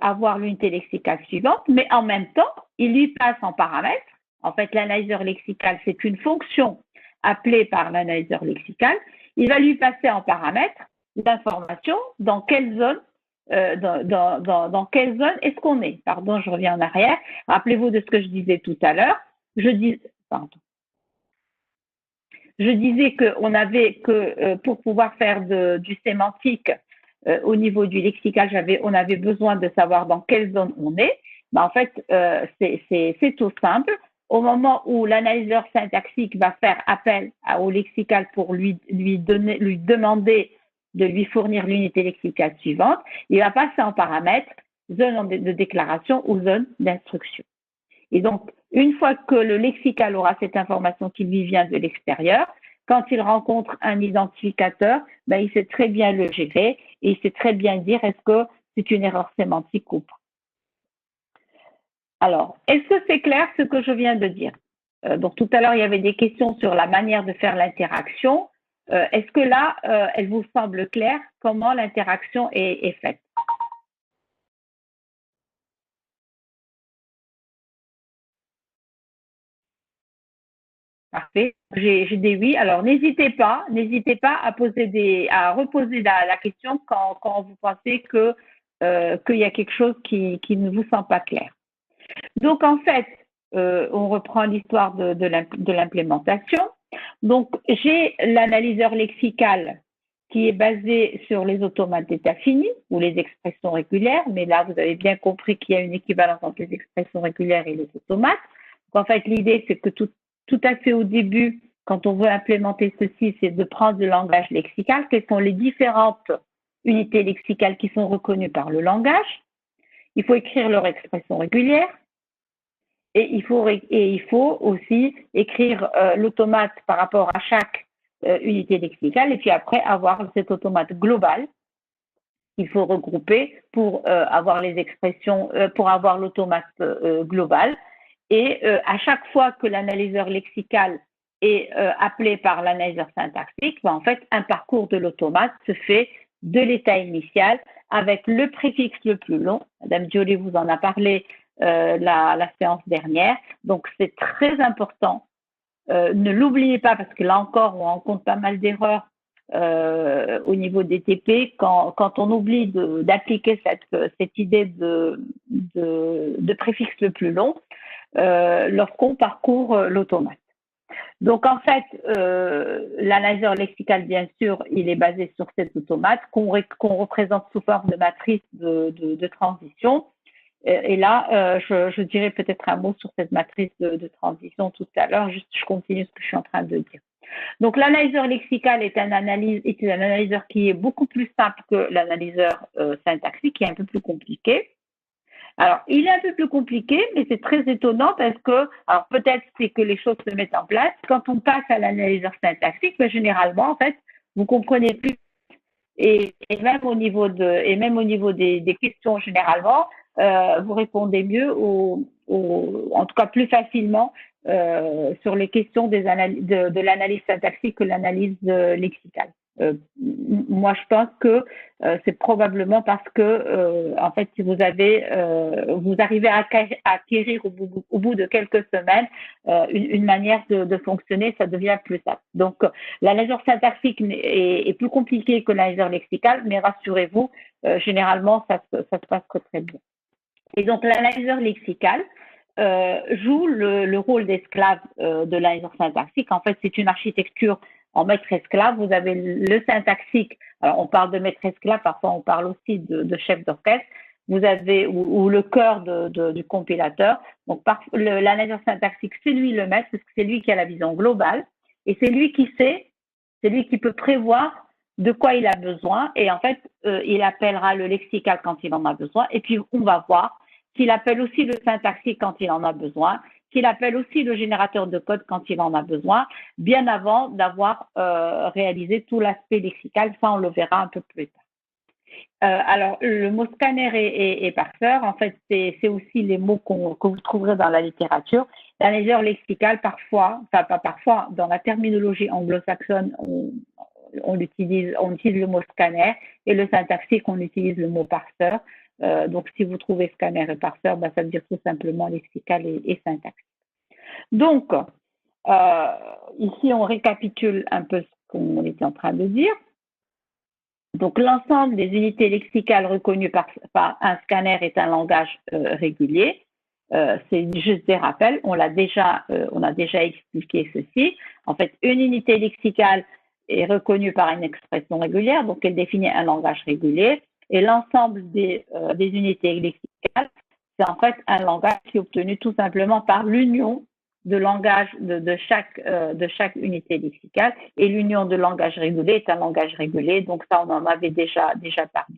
avoir l'unité lexicale suivante », mais en même temps, il lui passe en paramètre. En fait, l'analyseur lexical, c'est une fonction appelée par l'analyseur lexical. Il va lui passer en paramètre l'information dans quelle zone dans quelle zone est-ce qu'on est? Pardon, je reviens en arrière. Rappelez-vous de ce que je disais tout à l'heure. Je disais que pour pouvoir faire du sémantique au niveau du lexical, on avait besoin de savoir dans quelle zone on est. En fait, c'est tout simple. au moment où l'analyseur syntaxique va faire appel au lexical pour lui demander de lui fournir l'unité lexicale suivante, il va passer en paramètre zone de déclaration ou zone d'instruction. Et donc, une fois que le lexical aura cette information qui lui vient de l'extérieur, quand il rencontre un identificateur, ben, il sait très bien le gérer et il sait très bien dire est-ce que c'est une erreur sémantique ou pas. Alors, est-ce que c'est clair ce que je viens de dire? Donc, tout à l'heure, il y avait des questions sur la manière de faire l'interaction. Est-ce que là, elle vous semble claire comment l'interaction est faite? Parfait. J'ai des oui. Alors, n'hésitez pas à reposer la question quand vous pensez qu'il y a quelque chose qui ne vous semble pas clair. Donc, en fait, on reprend l'histoire de l'implémentation. Donc, j'ai l'analyseur lexical qui est basé sur les automates d'état fini ou les expressions régulières, mais là, vous avez bien compris qu'il y a une équivalence entre les expressions régulières et les automates. Donc, en fait, l'idée, c'est que tout à fait au début, quand on veut implémenter ceci, c'est de prendre le langage lexical. Quelles sont les différentes unités lexicales qui sont reconnues par le langage? Il faut écrire leur expression régulière. Et il faut aussi écrire l'automate par rapport à chaque unité lexicale et puis après avoir cet automate global qu'il faut regrouper pour avoir les expressions, pour avoir l'automate global. Et à chaque fois que l'analyseur lexical est appelé par l'analyseur syntaxique, ben, en fait, un parcours de l'automate se fait de l'état initial avec le préfixe le plus long. Madame Joly vous en a parlé la séance dernière. Donc, c'est très important. Ne l'oubliez pas parce que là encore, on rencontre pas mal d'erreurs au niveau des TP quand on oublie d'appliquer cette idée de préfixe le plus long lorsqu'on parcourt l'automate. Donc, en fait, l'analyseur lexical, bien sûr, il est basé sur cet automate qu'on représente sous forme de matrice de transition. Et là, je dirais peut-être un mot sur cette matrice de transition tout à l'heure. Juste, je continue ce que je suis en train de dire. Donc, l'analyseur lexical est un analyseur qui est beaucoup plus simple que l'analyseur syntaxique, qui est un peu plus compliqué. Alors, il est un peu plus compliqué, mais c'est très étonnant parce que, alors peut-être c'est que les choses se mettent en place. Quand on passe à l'analyseur syntaxique, ben, généralement, en fait, vous comprenez plus. Et même au niveau des questions, généralement, vous répondez mieux en tout cas plus facilement sur les questions de l'analyse syntaxique que l'analyse lexicale. Moi, je pense que c'est probablement parce que, en fait, si vous arrivez à acquérir au bout de quelques semaines une manière de fonctionner, ça devient plus simple. Donc, l'analyseur syntaxique est plus compliqué que l'analyseur lexical, mais rassurez-vous, généralement, ça se passe très bien. Et donc, l'analyseur lexical joue le rôle d'esclave de l'analyseur syntaxique. En fait, c'est une architecture en maître-esclave. Vous avez le syntaxique. Alors, on parle de maître-esclave, parfois on parle aussi de chef d'orchestre. Vous avez ou le cœur du compilateur. Donc, l'analyseur syntaxique, c'est lui le maître, parce que c'est lui qui a la vision globale, et c'est lui qui peut prévoir de quoi il a besoin, et en fait, il appellera le lexical quand il en a besoin, et puis on va voir qu'il appelle aussi le syntaxique quand il en a besoin, qu'il appelle aussi le générateur de code quand il en a besoin, bien avant d'avoir réalisé tout l'aspect lexical. Ça, on le verra un peu plus tard. Alors, le mot scanner et parseur, en fait, c'est aussi les mots que vous trouverez dans la littérature. L'analyseur lexical, parfois, enfin pas parfois, dans la terminologie anglo-saxonne, on utilise le mot scanner, et le syntaxique, on utilise le mot parseur. Donc, si vous trouvez scanner et parseur, ben, ça veut dire tout simplement lexical et syntaxique. Donc, ici, on récapitule un peu ce qu'on était en train de dire. Donc, l'ensemble des unités lexicales reconnues par un scanner est un langage régulier. C'est juste des rappels. On a déjà expliqué ceci. En fait, une unité lexicale est reconnue par une expression régulière, donc elle définit un langage régulier. Et l'ensemble des unités lexicales, c'est en fait un langage qui est obtenu tout simplement par l'union de langage de chaque unité lexicale. Et l'union de langage régulé est un langage régulé, donc ça, on en avait déjà parlé.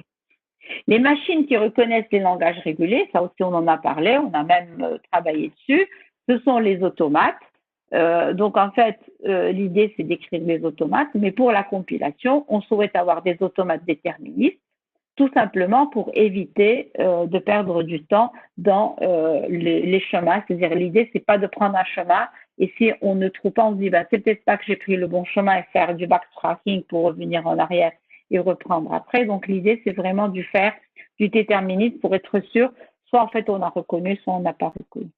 Les machines qui reconnaissent les langages régulés, ça aussi on en a parlé, on a même travaillé dessus, ce sont les automates. Donc en fait, l'idée c'est d'écrire les automates, mais pour la compilation, on souhaite avoir des automates déterministes, tout simplement pour éviter de perdre du temps dans les chemins. C'est-à-dire l'idée c'est pas de prendre un chemin et si on ne trouve pas, on se dit bah, c'est peut-être pas que j'ai pris le bon chemin et faire du backtracking pour revenir en arrière et reprendre après. Donc l'idée c'est vraiment de faire du déterminisme pour être sûr, soit en fait on a reconnu, soit on n'a pas reconnu.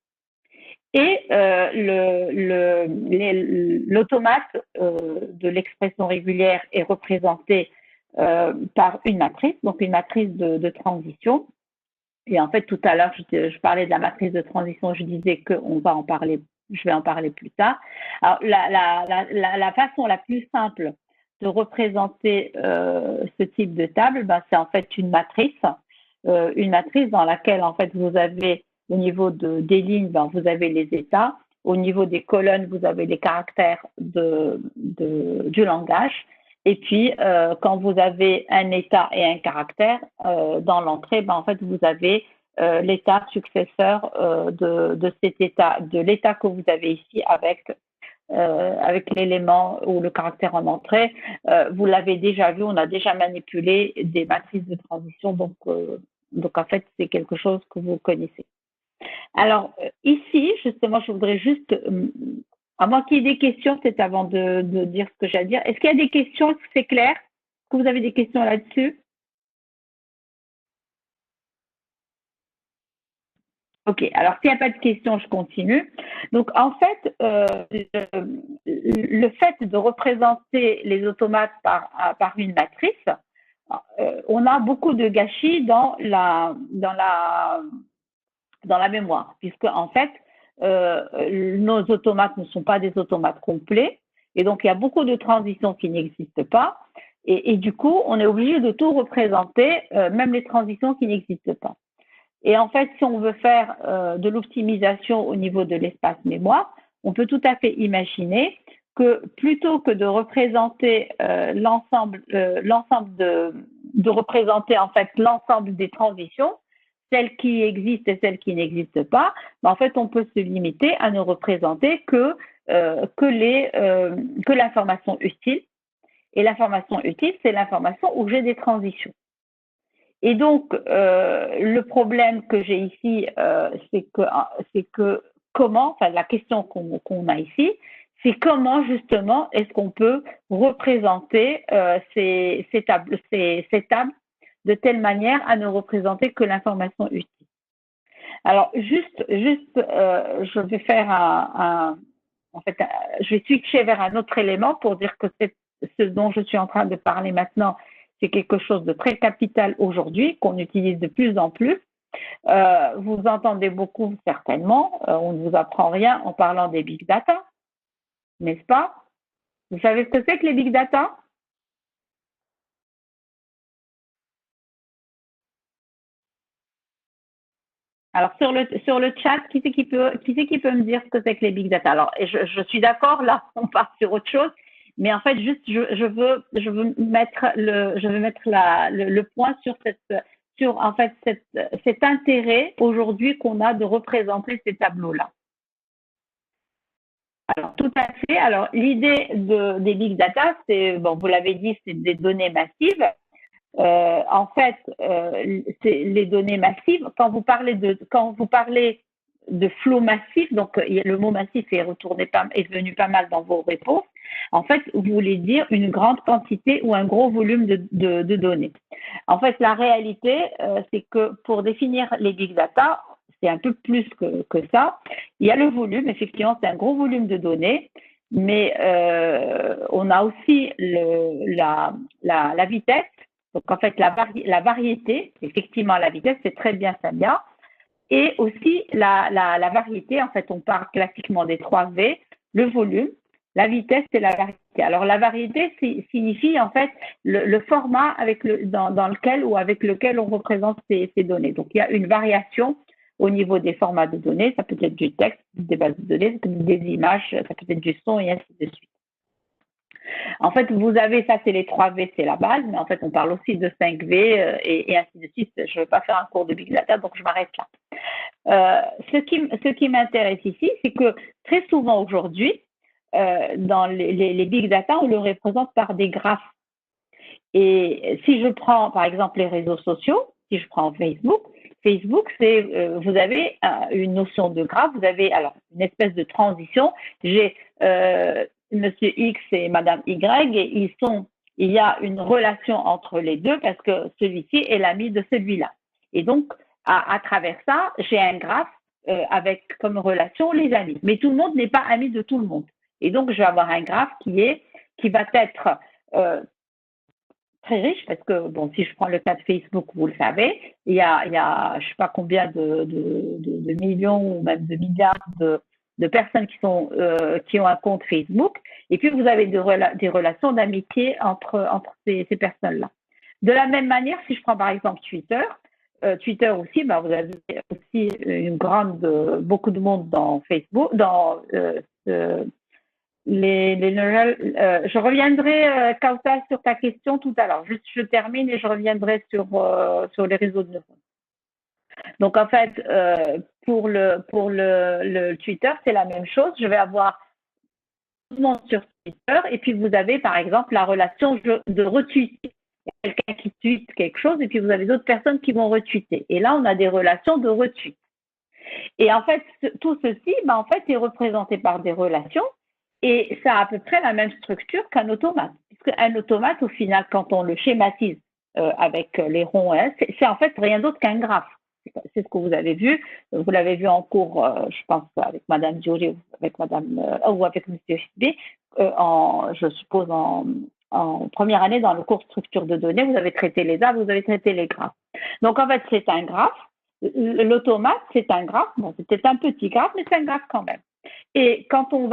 Et l'automate de l'expression régulière est représenté par une matrice, donc une matrice de transition. Et en fait, tout à l'heure, je parlais de la matrice de transition, je disais que je vais en parler plus tard. Alors, la façon la plus simple de représenter ce type de table, ben, c'est en fait une matrice dans laquelle en fait vous avez au niveau des lignes, ben, vous avez les états. Au niveau des colonnes, vous avez les caractères du langage. Et puis, quand vous avez un état et un caractère dans l'entrée, ben, en fait, vous avez l'état successeur de cet état, de l'état que vous avez ici avec l'élément ou le caractère en entrée. Vous l'avez déjà vu, on a déjà manipulé des matrices de transition, donc en fait, c'est quelque chose que vous connaissez. Alors, ici, justement, je voudrais juste, à moins qu'il y ait des questions, peut-être avant de dire ce que j'ai à dire. Est-ce qu'il y a des questions? Est-ce que c'est clair? Est-ce que vous avez des questions là-dessus? Ok, alors s'il n'y a pas de questions, je continue. Donc, en fait, le fait de représenter les automates par une matrice, on a beaucoup de gâchis dans la mémoire, puisque en fait, nos automates ne sont pas des automates complets, et donc il y a beaucoup de transitions qui n'existent pas, et du coup, on est obligé de tout représenter, même les transitions qui n'existent pas. Et en fait, si on veut faire de l'optimisation au niveau de l'espace mémoire, on peut tout à fait imaginer que plutôt que de représenter de représenter en fait l'ensemble des transitions, celles qui existent et celles qui n'existent pas, ben en fait, on peut se limiter à ne représenter que l'information utile. Et l'information utile, c'est l'information où j'ai des transitions. Et donc, le problème que j'ai ici, c'est que comment, enfin la question qu'on a ici, c'est comment justement est-ce qu'on peut représenter ces tables de telle manière à ne représenter que l'information utile. Alors, je vais faire je vais switcher vers un autre élément pour dire que ce dont je suis en train de parler maintenant, c'est quelque chose de très capital aujourd'hui, qu'on utilise de plus en plus. Vous entendez beaucoup certainement, on ne vous apprend rien en parlant des big data, n'est-ce pas? Vous savez ce que c'est que les big data? Alors sur le chat, qui c'est qui peut me dire ce que c'est que les big data? Alors je suis d'accord, là on part sur autre chose, mais en fait juste je veux mettre le point sur en fait cet intérêt aujourd'hui qu'on a de représenter ces tableaux-là. Alors tout à fait. Alors l'idée des big data, c'est bon, vous l'avez dit, c'est des données massives. En fait, c'est les données massives. Quand vous parlez de flot massif, donc le mot massif est venu pas mal dans vos réponses. En fait, vous voulez dire une grande quantité ou un gros volume de données. En fait, la réalité, c'est que pour définir les big data, c'est un peu plus que ça. Il y a le volume, effectivement, c'est un gros volume de données, mais on a aussi la vitesse. Donc, en fait, la variété, effectivement, la vitesse, c'est très bien Samia. Et aussi, la variété, en fait, on parle classiquement des 3 V, le volume, la vitesse et la variété. Alors, la variété signifie, en fait, le format dans lequel ou avec lequel on représente ces données. Donc, il y a une variation au niveau des formats de données. Ça peut être du texte, des bases de données, ça peut être des images, ça peut être du son et ainsi de suite. En fait, vous avez ça, c'est les 3 V, c'est la base, mais en fait, on parle aussi de 5 V et ainsi de suite. Je ne vais pas faire un cours de Big Data, donc je m'arrête là. Ce qui m'intéresse ici, c'est que très souvent aujourd'hui, dans les Big Data, on le représente par des graphes. Et si je prends, par exemple, les réseaux sociaux, si je prends Facebook, c'est, vous avez une notion de graphe, vous avez alors une espèce de transition. J'ai Monsieur X et Madame Y et il y a une relation entre les deux parce que celui-ci est l'ami de celui-là. Et donc, à travers ça, j'ai un graphe avec comme relation les amis. Mais tout le monde n'est pas ami de tout le monde. Et donc, je vais avoir un graphe qui va être très riche parce que, bon, si je prends le cas de Facebook, vous le savez, il y a je ne sais pas combien de millions ou même de milliards de personnes qui ont un compte Facebook, et puis vous avez des relations d'amitié entre ces personnes-là. De la même manière, si je prends par exemple Twitter aussi, vous avez aussi beaucoup de monde dans Facebook, dans je reviendrai, Kauta, sur ta question tout à l'heure. Juste, je termine et je reviendrai sur les réseaux de neurones. Donc, en fait, pour le Twitter, c'est la même chose. Je vais avoir tout le monde sur Twitter et puis vous avez, par exemple, la relation de retweeter. Il y a quelqu'un qui tweete quelque chose et puis vous avez d'autres personnes qui vont retweeter. Et là, on a des relations de retweet. Et en fait, tout ceci, en fait, est représenté par des relations. Et ça a à peu près la même structure qu'un automate. Puisqu'un automate, au final, quand on le schématise avec les ronds, c'est en fait rien d'autre qu'un graphe. C'est ce que vous avez vu. Vous l'avez vu en cours, je pense, avec Madame Diori, avec Madame ou avec Monsieur Hibé, je suppose en première année dans le cours structure de données, vous avez traité les arbres, vous avez traité les graphes. Donc en fait, c'est un graphe. L'automate, c'est un graphe. Bon, c'est peut-être un petit graphe, mais c'est un graphe quand même. Et quand on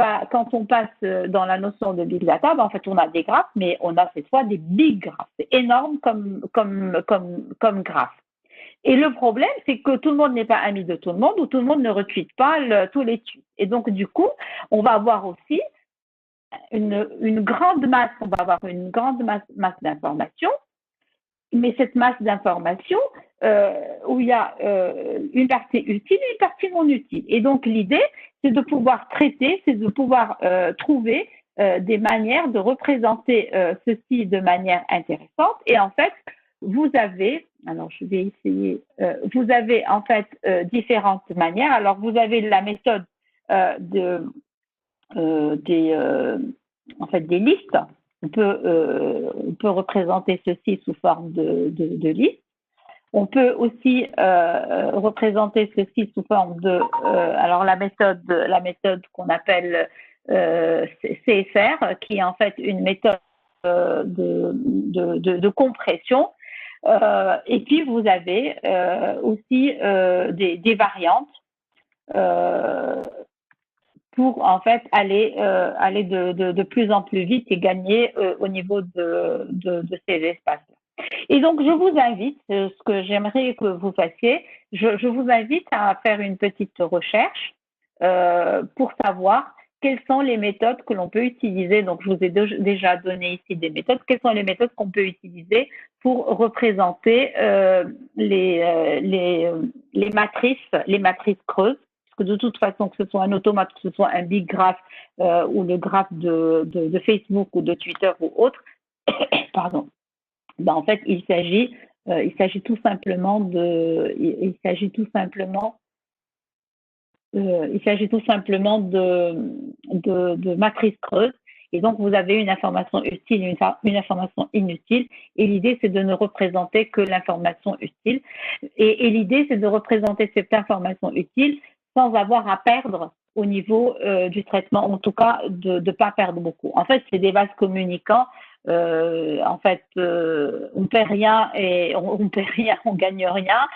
passe dans la notion de big data, en fait, on a des graphes, mais on a cette fois des big graphes. C'est énorme comme graphe. Et le problème, c'est que tout le monde n'est pas ami de tout le monde ou tout le monde ne retweete pas tous les tweets. Et donc, du coup, on va avoir aussi une grande masse, masse d'informations, mais cette masse d'informations où il y a une partie utile et une partie non utile. Et donc, l'idée, c'est de pouvoir traiter, c'est de pouvoir trouver des manières de représenter ceci de manière intéressante. Et en fait, vous avez, alors je vais essayer, vous avez en fait différentes manières. Alors, vous avez la méthode des listes. On peut représenter ceci sous forme de liste. On peut aussi représenter ceci sous forme de, alors la méthode qu'on appelle CFR, qui est en fait une méthode de compression. Et puis vous avez aussi des variantes pour en fait aller de plus en plus vite et gagner au niveau de ces espaces-là. Et donc, je vous invite, ce que j'aimerais que vous fassiez, je vous invite à faire une petite recherche pour savoir quelles sont les méthodes que l'on peut utiliser. Donc, je vous ai déjà donné ici des méthodes. Quelles sont les méthodes qu'on peut utiliser pour représenter les matrices creuses? Parce que de toute façon, que ce soit un automate, que ce soit un big graph ou le graphe de Facebook ou de Twitter ou autre, pardon. En fait, il s'agit tout simplement de matrices creuses. Et donc, vous avez une information utile, une information inutile. Et l'idée, c'est de ne représenter que l'information utile. Et l'idée, c'est de représenter cette information utile sans avoir à perdre au niveau du traitement, en tout cas, de ne pas perdre beaucoup. En fait, c'est des vases communicants. On perd rien et on perd rien, on gagne rien.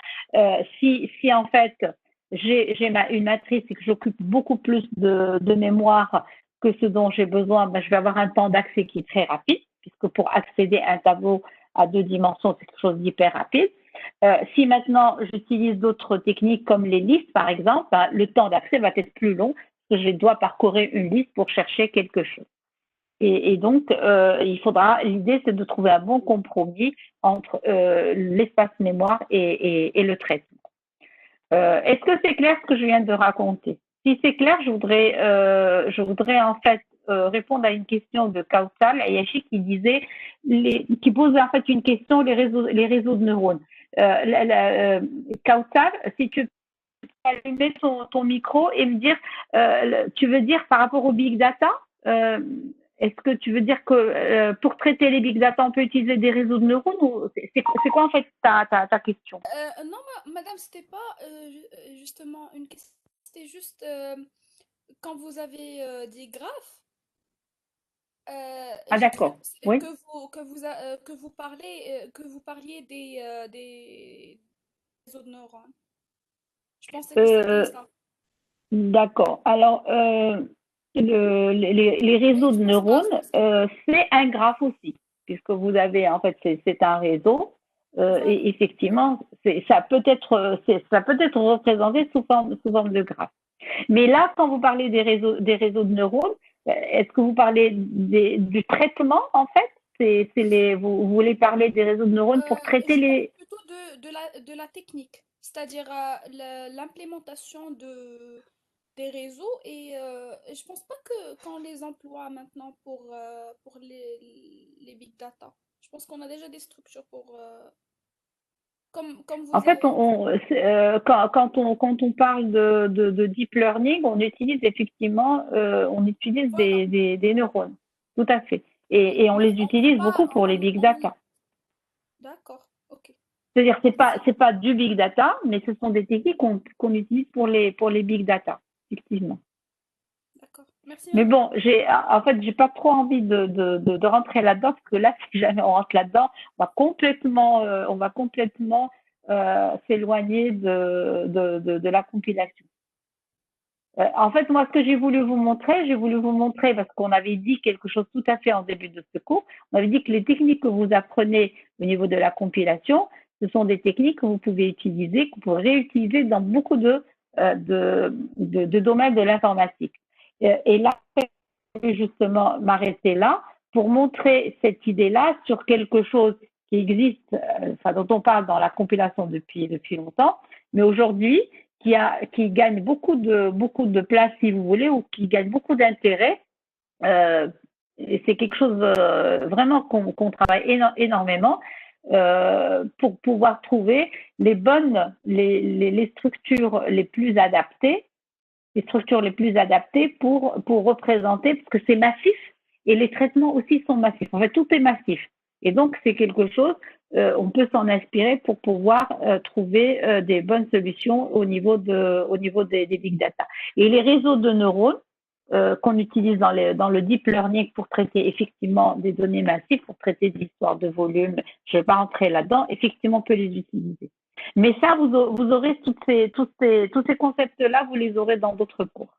Si en fait j'ai une matrice et que j'occupe beaucoup plus de mémoire que ce dont j'ai besoin, je vais avoir un temps d'accès qui est très rapide, puisque pour accéder à un tableau à 2 dimensions, c'est quelque chose d'hyper rapide. Si maintenant j'utilise d'autres techniques comme les listes, par exemple, ben, le temps d'accès va être plus long parce que je dois parcourir une liste pour chercher quelque chose. Et donc, l'idée, c'est de trouver un bon compromis entre l'espace mémoire et le traitement. Est-ce que c'est clair ce que je viens de raconter? Si c'est clair, je voudrais en fait répondre à une question de Kautsal Ayashi qui posait en fait une question les réseaux de neurones. Kautsal, si tu peux allumer ton micro et me dire, tu veux dire par rapport au big data, est-ce que tu veux dire que pour traiter les big data, on peut utiliser des réseaux de neurones ou c'est quoi en fait ta question? Non, madame, c'était pas justement une question. C'était juste quand vous avez des graphes, Ah j'ai cru d'accord, oui. que vous parliez des réseaux de neurones. Je pensais que c'était Euh, ça. d'accord. Alors, les réseaux Mais de je pense pas. neurones, c'est un graphe aussi, puisque vous avez, en fait, c'est un réseau. Voilà. Et effectivement, ça peut être représenté sous forme de graphe. Mais là, quand vous parlez des réseaux de neurones, est-ce que vous parlez du traitement, en fait? Vous voulez parler des réseaux de neurones pour traiter Je parle les... plutôt de la technique, c'est-à-dire l'implémentation des réseaux et je pense pas qu'on les emploie maintenant pour les big data. Je pense qu'on a déjà des structures pour, comme En vous fait, avez mentionné. quand on parle de deep learning, on utilise effectivement, on utilise Voilà, des neurones, tout à fait. oui, Et on mais les utilise beaucoup pour les big data. d'accord, ok. C'est-à-dire, Si, c'est pas du big data, mais ce sont des techniques qu'on utilise pour les big data, effectivement. d'accord. Merci, Mais madame. bon, en fait, j'ai pas trop envie de rentrer là-dedans, parce que là, si jamais on rentre là-dedans, on va complètement s'éloigner de la compilation. En fait, moi, ce que j'ai voulu vous montrer, parce qu'on avait dit quelque chose tout à fait en début de ce cours, on avait dit que les techniques que vous apprenez au niveau de la compilation, ce sont des techniques que vous pouvez utiliser, que vous pouvez réutiliser dans beaucoup de domaines de l'informatique. Et là, je vais justement m'arrêter là pour montrer cette idée-là sur quelque chose qui existe, enfin, dont on parle dans la compilation depuis longtemps, mais aujourd'hui, qui gagne beaucoup de place, si vous voulez, ou qui gagne beaucoup d'intérêt. C'est quelque chose vraiment qu'on travaille énormément pour pouvoir trouver les structures les plus adaptées pour représenter, parce que c'est massif et les traitements aussi sont massifs. En fait, tout est massif. Et donc, c'est quelque chose, on peut s'en inspirer pour pouvoir trouver des bonnes solutions au niveau des big data. Et les réseaux de neurones qu'on utilise dans le deep learning pour traiter effectivement des données massives, pour traiter des histoires de volume, je ne vais pas entrer là-dedans, effectivement, on peut les utiliser. Mais ça, vous aurez tous ces concepts-là, vous les aurez dans d'autres cours.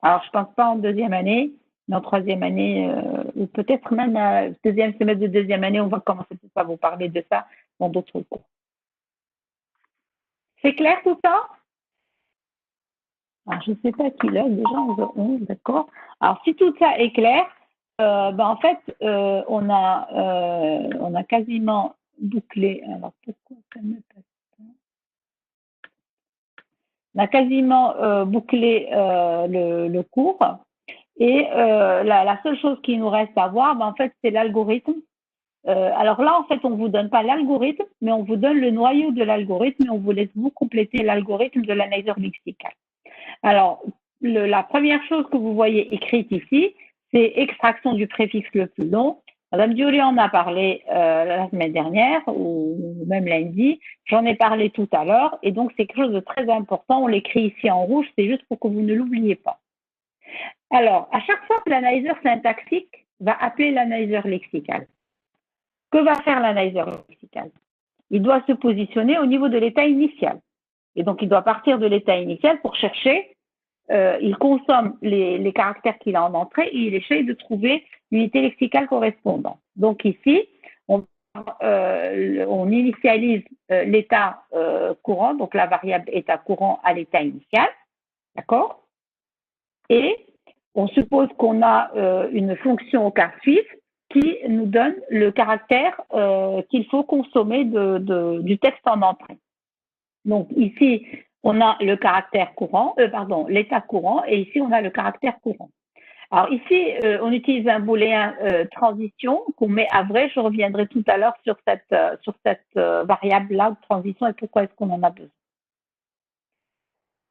Alors, je pense pas en deuxième année, mais en troisième année, ou peut-être même deuxième semestre de deuxième année, on va commencer à vous parler de ça dans d'autres cours. C'est clair tout ça? Alors, je ne sais pas qui l'heure, déjà 11h11, d'accord. Alors, si tout ça est clair, en fait, on a quasiment bouclé. Alors, pourquoi ça ne passe pas? On a quasiment bouclé le cours. Et la seule chose qui nous reste à voir, en fait, c'est l'algorithme. Alors là, en fait, on ne vous donne pas l'algorithme, mais on vous donne le noyau de l'algorithme et on vous laisse vous compléter l'algorithme de l'analyseur lexical. Alors, la première chose que vous voyez écrite ici, c'est extraction du préfixe le plus long. Madame Diolé en a parlé la semaine dernière, ou même lundi. J'en ai parlé tout à l'heure. Et donc, c'est quelque chose de très important. On l'écrit ici en rouge, c'est juste pour que vous ne l'oubliez pas. Alors, à chaque fois que l'analyseur syntaxique va appeler l'analyseur lexical, que va faire l'analyseur lexical? Il doit se positionner au niveau de l'état initial. Et donc, il doit partir de l'état initial pour chercher, il consomme les caractères qu'il a en entrée et il essaye de trouver l'unité lexicale correspondante. Donc ici, on initialise l'état courant, donc la variable état courant à l'état initial, d'accord? Et on suppose qu'on a une fonction au quart suisse qui nous donne le caractère qu'il faut consommer du texte en entrée. Donc ici, on a le caractère courant, l'état courant, et ici, on a le caractère courant. Alors ici, on utilise un booléen transition qu'on met à vrai. Je reviendrai tout à l'heure sur cette variable-là de transition et pourquoi est-ce qu'on en a besoin.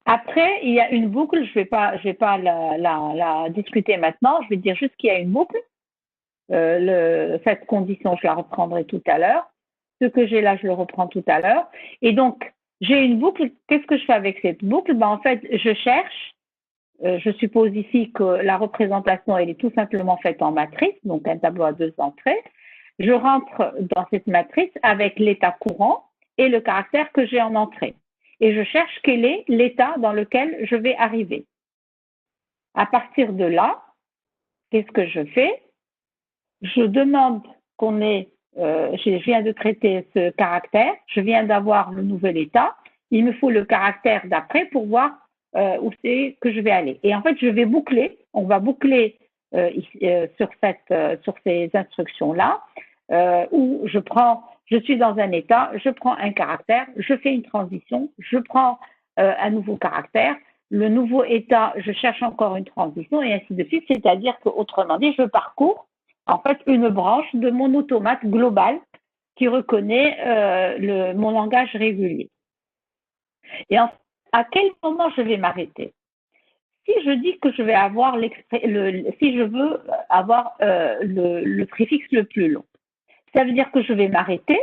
Après, il y a une boucle, je vais pas la discuter maintenant, je vais dire juste qu'il y a une boucle. Cette condition, je la reprendrai tout à l'heure. Ce que j'ai là, je le reprends tout à l'heure. Et donc, j'ai une boucle. Qu'est-ce que je fais avec cette boucle? Ben, en fait, je cherche. Je suppose ici que la représentation, elle est tout simplement faite en matrice, donc un tableau à 2 entrées. Je rentre dans cette matrice avec l'état courant et le caractère que j'ai en entrée. Et je cherche quel est l'état dans lequel je vais arriver. À partir de là, qu'est-ce que je fais? Je demande qu'on ait, je viens de traiter ce caractère, je viens d'avoir le nouvel état, il me faut le caractère d'après pour voir où c'est que je vais aller. Et en fait, je vais boucler, on va boucler sur ces instructions-là, où je suis dans un état, je prends un caractère, je fais une transition, je prends un nouveau caractère, le nouveau état, je cherche encore une transition et ainsi de suite. C'est-à-dire qu'autrement dit, je parcours en fait une branche de mon automate global qui reconnaît mon langage régulier. Et à quel moment je vais m'arrêter? Si je dis que je vais avoir si je veux avoir le préfixe le plus long, ça veut dire que je vais m'arrêter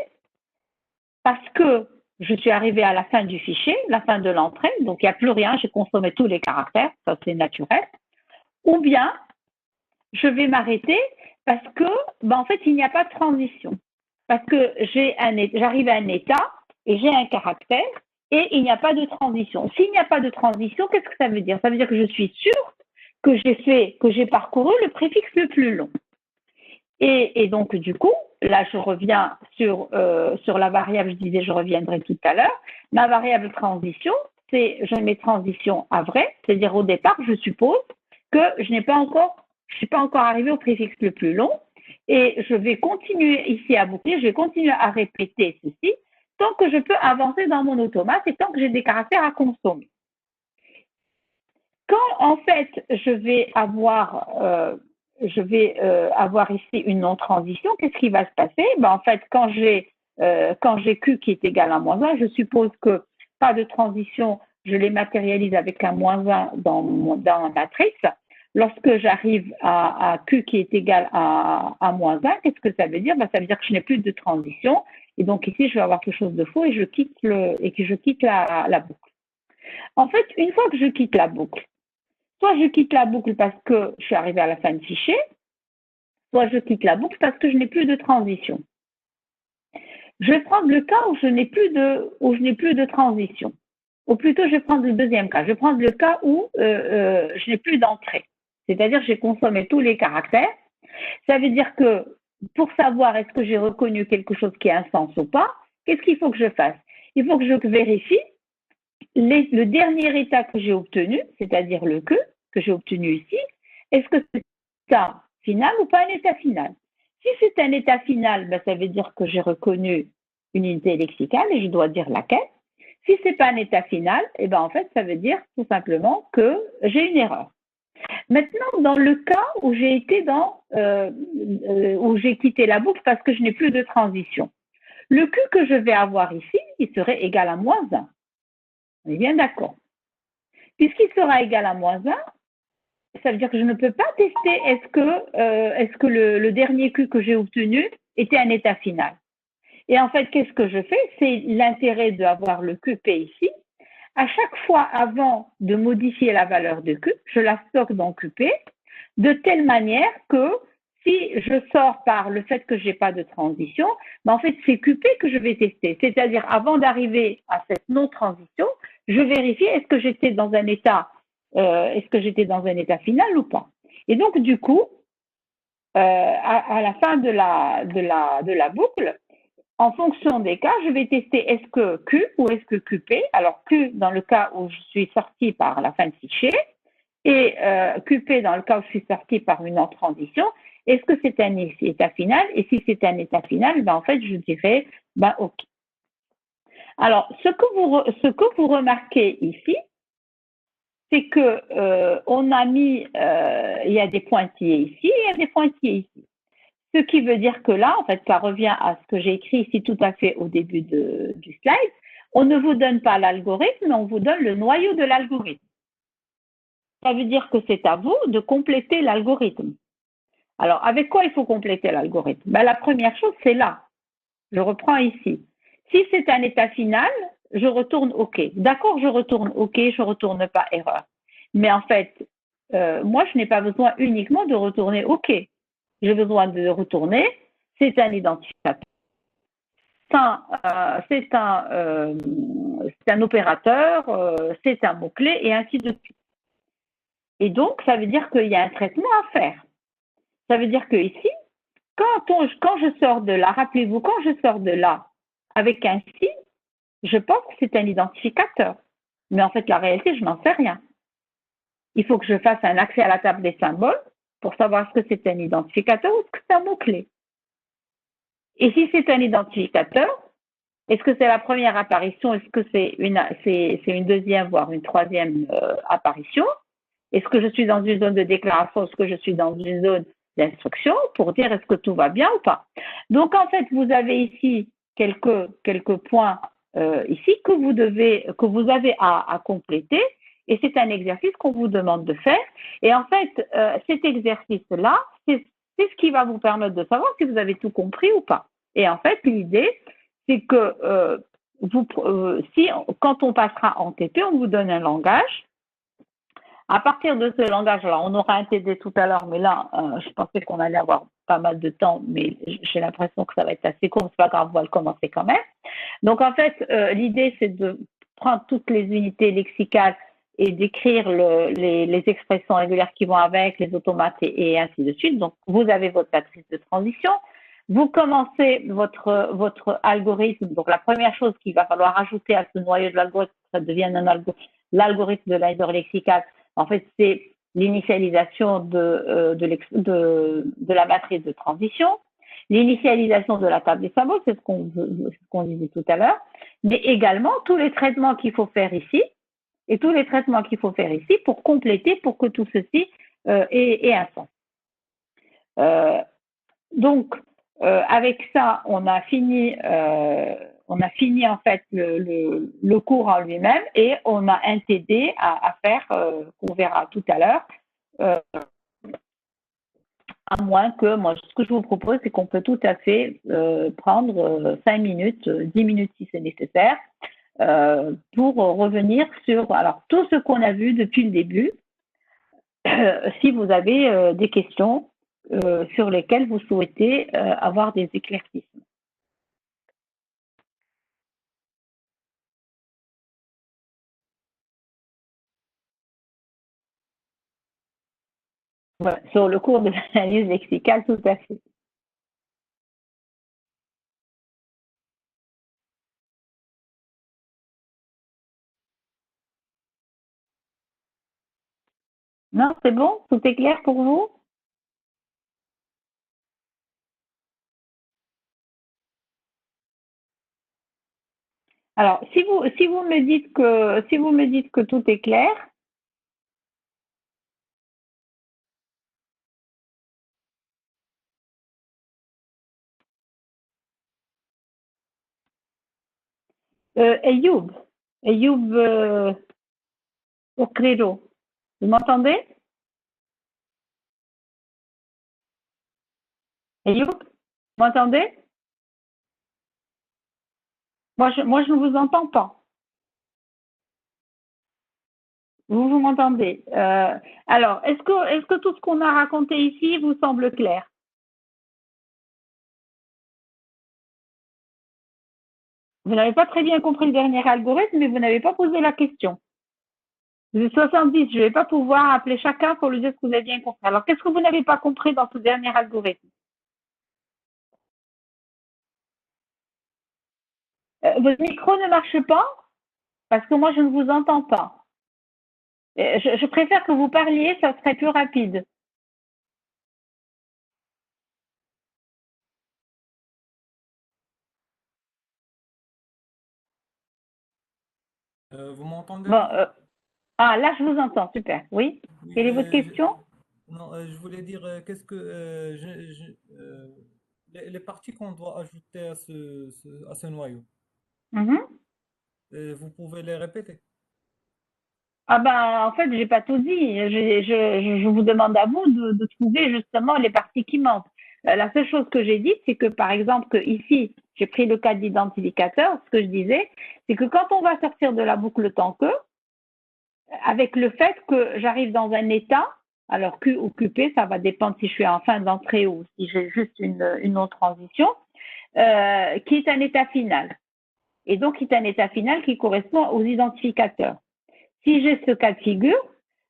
parce que je suis arrivée à la fin du fichier, la fin de l'entrée, donc il n'y a plus rien, j'ai consommé tous les caractères, ça c'est naturel. Ou bien, je vais m'arrêter parce que, en fait, il n'y a pas de transition. Parce que j'arrive à un état et j'ai un caractère et il n'y a pas de transition. S'il n'y a pas de transition, qu'est-ce que ça veut dire? Ça veut dire que je suis sûre que j'ai parcouru le préfixe le plus long. Et donc, du coup, là, je reviens sur la variable, je reviendrai tout à l'heure. Ma variable transition, je mets transition à vrai, c'est-à-dire au départ, je suppose que je suis pas encore arrivé au préfixe le plus long, et je vais continuer ici à boucler, je vais continuer à répéter ceci, tant que je peux avancer dans mon automate et tant que j'ai des caractères à consommer. Quand, en fait, je vais avoir ici une non-transition, qu'est-ce qui va se passer? En fait, quand j'ai Q qui est égal à -1, je suppose que pas de transition, je les matérialise avec un -1 dans ma matrice. Lorsque j'arrive à Q qui est égal à -1, qu'est-ce que ça veut dire? Ça veut dire que je n'ai plus de transition. Et donc ici, je vais avoir quelque chose de faux et que je quitte la boucle. En fait, une fois que je quitte la boucle, soit je quitte la boucle parce que je suis arrivée à la fin du fichier, soit je quitte la boucle parce que je n'ai plus de transition. Je vais prendre le cas où je n'ai plus de transition. Ou plutôt, je vais prendre le deuxième cas. Je vais prendre le cas où je n'ai plus d'entrée. C'est-à-dire que j'ai consommé tous les caractères. Ça veut dire que pour savoir est-ce que j'ai reconnu quelque chose qui a un sens ou pas, qu'est-ce qu'il faut que je fasse? Il faut que je vérifie le dernier état que j'ai obtenu, c'est-à-dire le que j'ai obtenu ici. Est-ce que c'est un état final ou pas un état final? Si c'est un état final, ça veut dire que j'ai reconnu une unité lexicale et je dois dire laquelle. Si ce n'est pas un état final, en fait, ça veut dire tout simplement que j'ai une erreur. Maintenant, dans le cas où j'ai été où j'ai quitté la boucle parce que je n'ai plus de transition, le Q que je vais avoir ici, il serait égal à -1. On est bien d'accord. Puisqu'il sera égal à -1, ça veut dire que je ne peux pas tester est-ce que le dernier Q que j'ai obtenu était un état final. Et en fait, qu'est-ce que je fais? C'est l'intérêt d'avoir le QP ici. À chaque fois, avant de modifier la valeur de Q, je la stocke dans QP de telle manière que si je sors par le fait que je n'ai pas de transition, en fait, c'est QP que je vais tester. C'est-à-dire, avant d'arriver à cette non-transition, je vérifie est-ce que j'étais dans un état final ou pas. Et donc, du coup, à la fin de la boucle, En fonction des cas, je vais tester est-ce que Q ou est-ce que QP. Alors Q dans le cas où je suis sortie par la fin de fichier et QP dans le cas où je suis sortie par une autre transition. Est-ce que c'est un état final? Et si c'est un état final, ben en fait, je dirais OK. Alors, ce que vous remarquez ici, c'est que on a mis, il y a des pointillés ici et il y a des pointillés ici. Ce qui veut dire que là, en fait, ça revient à ce que j'ai écrit ici tout à fait au début du slide. On ne vous donne pas l'algorithme, mais on vous donne le noyau de l'algorithme. Ça veut dire que c'est à vous de compléter l'algorithme. Alors, avec quoi il faut compléter l'algorithme? Ben, la première chose, c'est là. Je reprends ici. Si c'est un état final, je retourne OK. D'accord, je retourne OK, je ne retourne pas erreur. Mais en fait, moi, je n'ai pas besoin uniquement de retourner OK. J'ai besoin de retourner, c'est un identificateur. C'est un opérateur, c'est un mot-clé, et ainsi de suite. Et donc, ça veut dire qu'il y a un traitement à faire. Ça veut dire que ici, quand je sors de là, rappelez-vous, quand je sors de là avec un si, je pense que c'est un identificateur. Mais en fait, la réalité, je n'en sais rien. Il faut que je fasse un accès à la table des symboles pour savoir ce que c'est un identificateur ou ce que c'est un mot-clé. Et si c'est un identificateur, est-ce que c'est la première apparition? Est-ce que c'est une deuxième, voire une troisième apparition? Est-ce que je suis dans une zone de déclaration? Est-ce que je suis dans une zone d'instruction pour dire est-ce que tout va bien ou pas? Donc, en fait, vous avez ici quelques points ici que vous avez à compléter. Et c'est un exercice qu'on vous demande de faire. Et en fait, cet exercice-là, c'est ce qui va vous permettre de savoir si vous avez tout compris ou pas. Et en fait, l'idée, c'est que quand on passera en TP, on vous donne un langage. À partir de ce langage, alors on aura un TD tout à l'heure, mais là, je pensais qu'on allait avoir pas mal de temps, mais j'ai l'impression que ça va être assez court, c'est pas grave, on va le commencer quand même. Donc en fait, l'idée, c'est de prendre toutes les unités lexicales et d'écrire les expressions régulières qui vont avec, les automates et ainsi de suite. Donc vous avez votre matrice de transition. Vous commencez votre algorithme. Donc la première chose qu'il va falloir ajouter à ce noyau de l'algorithme, ça devienne l'algorithme de l'aider lexicale. En fait, c'est l'initialisation de la matrice de transition, l'initialisation de la table des symboles, c'est ce qu'on disait tout à l'heure, mais également tous les traitements qu'il faut faire ici, et tous les traitements qu'il faut faire ici pour compléter, pour que tout ceci ait un sens. Donc, avec ça, on a fini en fait le cours en lui-même et on a un TD à faire qu'on verra tout à l'heure. À moins que, moi, ce que je vous propose, c'est qu'on peut tout à fait prendre 5 minutes, 10 minutes si c'est nécessaire, pour revenir sur tout ce qu'on a vu depuis le début. Si vous avez des questions sur lesquelles vous souhaitez avoir des éclaircissements. Voilà, sur le cours de l'analyse lexicale, tout à fait. Non, c'est bon? Tout est clair pour vous? Alors, si vous me dites que tout est clair, Ayoub Okrero, vous m'entendez? Ayoub, vous m'entendez? Moi, je ne vous entends pas. Vous m'entendez? Alors, est-ce que tout ce qu'on a raconté ici vous semble clair? Vous n'avez pas très bien compris le dernier algorithme, mais vous n'avez pas posé la question. Vous êtes 70, je ne vais pas pouvoir appeler chacun pour lui dire ce que vous avez bien compris. Alors, qu'est-ce que vous n'avez pas compris dans ce dernier algorithme? Votre micro ne marche pas parce que moi, je ne vous entends pas. Je préfère que vous parliez, ça serait plus rapide. Vous m'entendez Bon, là? là, je vous entends, super. Oui. Oui, Quelle est votre question? non, je voulais dire, qu'est-ce que les parties qu'on doit ajouter à à ce noyau, Mhm. vous pouvez les répéter? Ah ben, en fait, j'ai pas tout dit. Je vous demande à vous de trouver justement les parties qui manquent. La seule chose que j'ai dit, c'est que par exemple, que ici, j'ai pris le cas d'identificateur. Ce que je disais, c'est que quand on va sortir de la boucle tant que, avec le fait que j'arrive dans un état, alors Q ou QP, ça va dépendre si je suis en fin d'entrée ou si j'ai juste une non-transition, qui est un état final. Et donc, qui est un état final qui correspond aux identificateurs. Si j'ai ce cas de figure,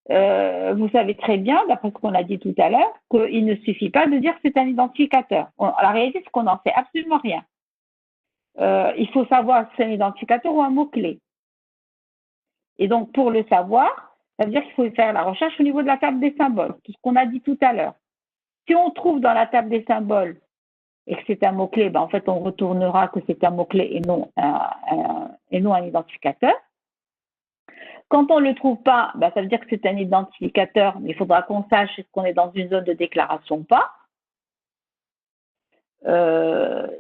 vous savez très bien, d'après ce qu'on a dit tout à l'heure, qu'il ne suffit pas de dire que c'est un identificateur. La réalité, c'est qu'on n'en sait absolument rien. Il faut savoir si c'est un identificateur ou un mot-clé. Et donc, pour le savoir, ça veut dire qu'il faut faire la recherche au niveau de la table des symboles, tout ce qu'on a dit tout à l'heure. Si on trouve dans la table des symboles et que c'est un mot-clé, ben en fait, on retournera que c'est un mot-clé et non un identificateur. Quand on ne le trouve pas, ben, ça veut dire que c'est un identificateur, mais il faudra qu'on sache est-ce qu'on est dans une zone de déclaration ou pas.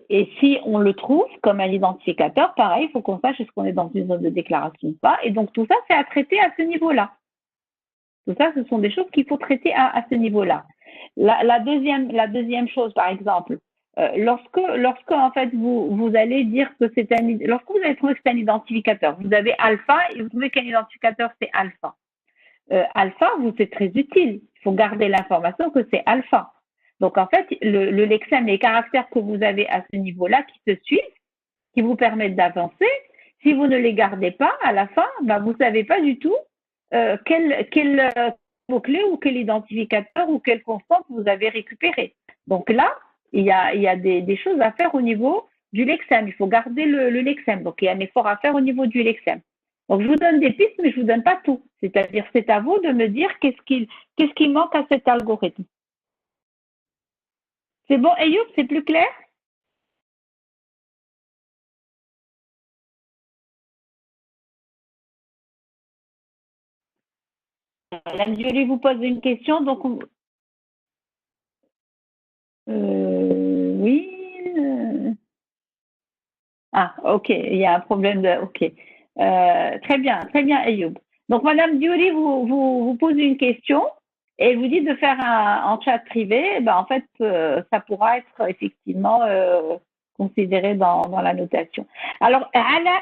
Et si on le trouve comme un identificateur, pareil, il faut qu'on sache est-ce qu'on est dans une zone de déclaration ou pas. Et donc tout ça, c'est à traiter à ce niveau-là. Tout ça, ce sont des choses qu'il faut traiter à ce niveau-là. La deuxième chose, par exemple, lorsque en fait vous allez dire que c'est lorsque vous allez trouver que c'est un identificateur, vous avez alpha et vous trouvez qu'un identificateur c'est alpha. Alpha, c'est très utile. Il faut garder l'information que c'est alpha. Donc en fait, le lexème, les caractères que vous avez à ce niveau-là qui se suivent, qui vous permettent d'avancer, si vous ne les gardez pas, à la fin, ben, vous ne savez pas du tout quel mot-clé ou quel identificateur ou quelle constante vous avez récupéré. Donc là, il y a des choses à faire au niveau du lexème. Il faut garder le lexème. Donc il y a un effort à faire au niveau du lexème. Donc je vous donne des pistes, mais je ne vous donne pas tout. C'est-à-dire, c'est à vous de me dire qu'est-ce qui manque à cet algorithme. C'est bon, Ayoub, c'est plus clair? Madame Jolie vous pose une question, donc oui. Ah, ok, il y a un problème de. Ok. Très bien, Ayoub. Donc, Madame Diori vous pose une question et elle vous dit de faire en chat privé. Ben, en fait, ça pourra être effectivement considéré dans la notation. Alors, Ala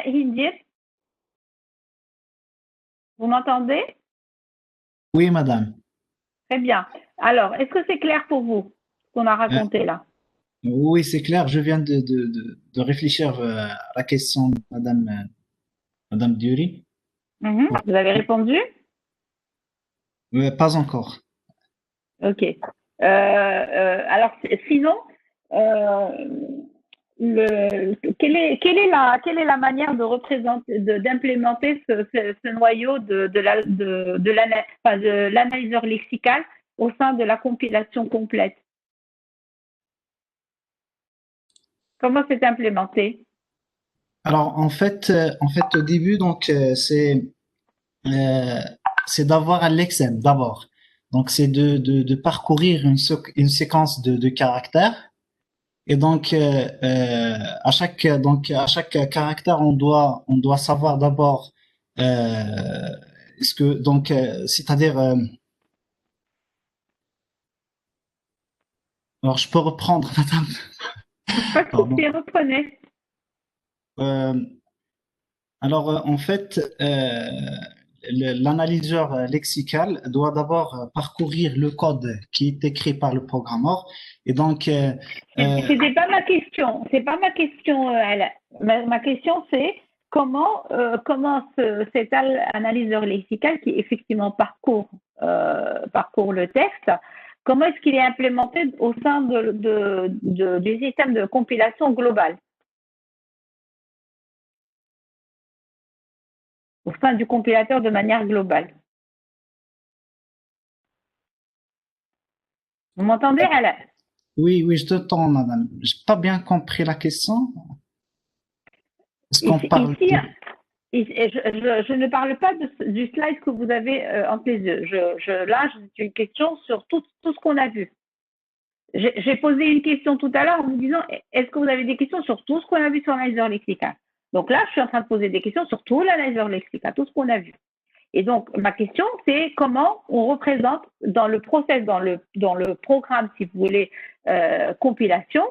Hindir, vous m'entendez? Oui, madame. Très bien. Alors, est-ce que c'est clair pour vous, ce qu'on a Euh, raconté là? oui, c'est clair. Je viens de réfléchir à la question de madame Dury. Vous avez répondu? Pas encore. Ok. Alors, sinon, euh, quelle est la manière de représenter, d'implémenter ce noyau de l'analyseur lexical au sein de la compilation complète? Comment c'est implémenté? Alors, en fait, au début, donc, euh, c'est d'avoir un lexème d'abord. Donc, c'est de parcourir une séquence de caractères. Et donc, à chaque caractère, on doit savoir d'abord, c'est-à-dire, alors je peux reprendre, madame, Pas de pardon. souci, reprenez. Euh, alors, en fait, l'analyseur lexical doit d'abord parcourir le code qui est écrit par le programmeur. Et donc, euh, C'était pas ma question. C'est pas ma question. Ma question, c'est comment cet analyseur lexical qui effectivement parcourt le texte comment est-ce qu'il est implémenté au sein du système de compilation global, au sein du compilateur de manière globale. Vous m'entendez, Ala? Oui, oui, je t'entends, madame. J'ai pas bien compris la question. Est-ce qu'on parle Ici, de... je ne parle pas du slide que vous avez entre les yeux. Là, j'ai une question sur tout ce qu'on a vu. J'ai posé une question tout à l'heure en vous disant, est-ce que vous avez des questions sur tout ce qu'on a vu sur l'analyse lexical? Donc là, je suis en train de poser des questions sur tout l'analyse lexical, tout ce qu'on a vu. Et donc, ma question, c'est comment on représente dans le process, dans le programme, si vous voulez, compilation,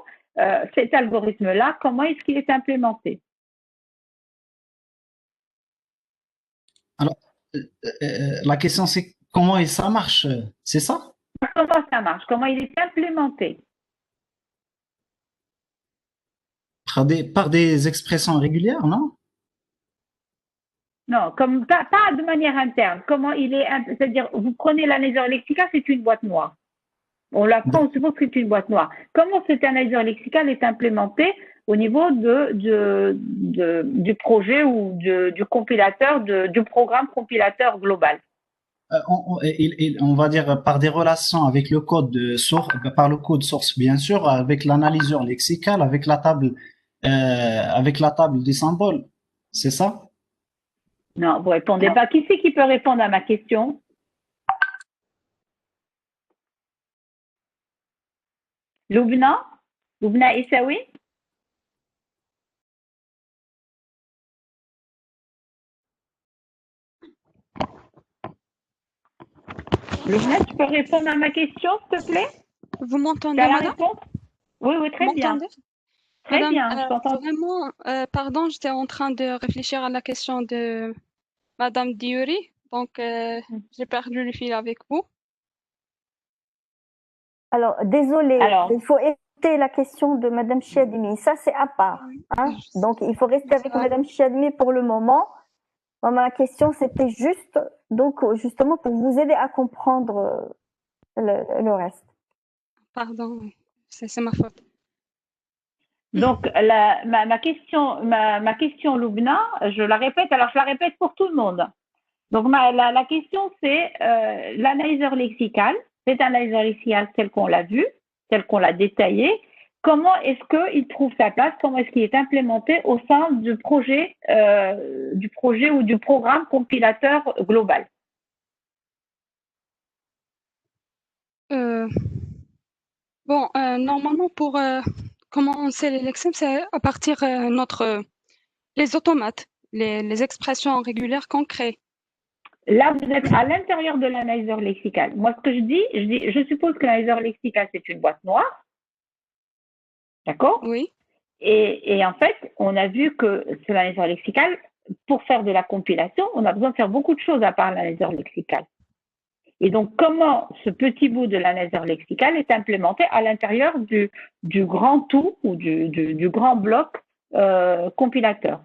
cet algorithme-là, comment est-ce qu'il est implémenté? Alors, la question, c'est comment ça marche, c'est ça? Comment ça marche? Comment il est implémenté? Par des expressions régulières, non? Non, comme pas de manière interne. Comment il est, c'est-à-dire, vous prenez l'analyseur lexical, c'est une boîte noire. On la prend, on suppose que c'est une boîte noire. Comment cet analyseur lexical est implémenté au niveau du projet ou du compilateur, du programme compilateur global? On va dire par des relations avec le code de source, par le code source bien sûr, avec l'analyseur lexical, avec la table des symboles, c'est ça? Non, vous répondez pas. Qui c'est qui peut répondre à ma question? Loubna? Loubna Issaoui? Loubna, tu peux répondre à ma question, s'il te plaît? Vous m'entendez, Tu as la madame? réponse? Oui, oui, très bien. Très Madame, bien, je t'entends. vraiment, pardon, j'étais en train de réfléchir à la question de Madame Diori, donc j'ai perdu le fil avec vous. Alors, désolé, Alors, il faut éviter la question de Madame Chiadimi. Ça, c'est à part. Hein? Donc, il faut rester avec Madame Chiadimi pour le moment. Bon, ma question, c'était juste, donc, justement, pour vous aider à comprendre le reste. Pardon, c'est ma faute. donc, ma question, Loubna, je la répète, alors je la répète pour tout le monde. Donc, la question, c'est l'analyseur lexical, cet analyseur lexical tel qu'on l'a vu, tel qu'on l'a détaillé, comment est-ce qu'il trouve sa place, comment est-ce qu'il est implémenté au sein du projet ou du programme compilateur global? Bon, normalement, pour commencer l'ELEXEM, c'est à partir les automates, les expressions régulières qu'on crée. Là, vous êtes à l'intérieur de l'analyseur lexical. Moi, ce que je suppose que l'analyseur lexical, c'est une boîte noire. D'accord? Oui. Et en fait, on a vu que sur l'analyseur lexical, pour faire de la compilation, on a besoin de faire beaucoup de choses à part l'analyseur lexical. Et donc, comment ce petit bout de l'analyseur lexical est implémenté à l'intérieur du grand tout ou du grand bloc compilateur?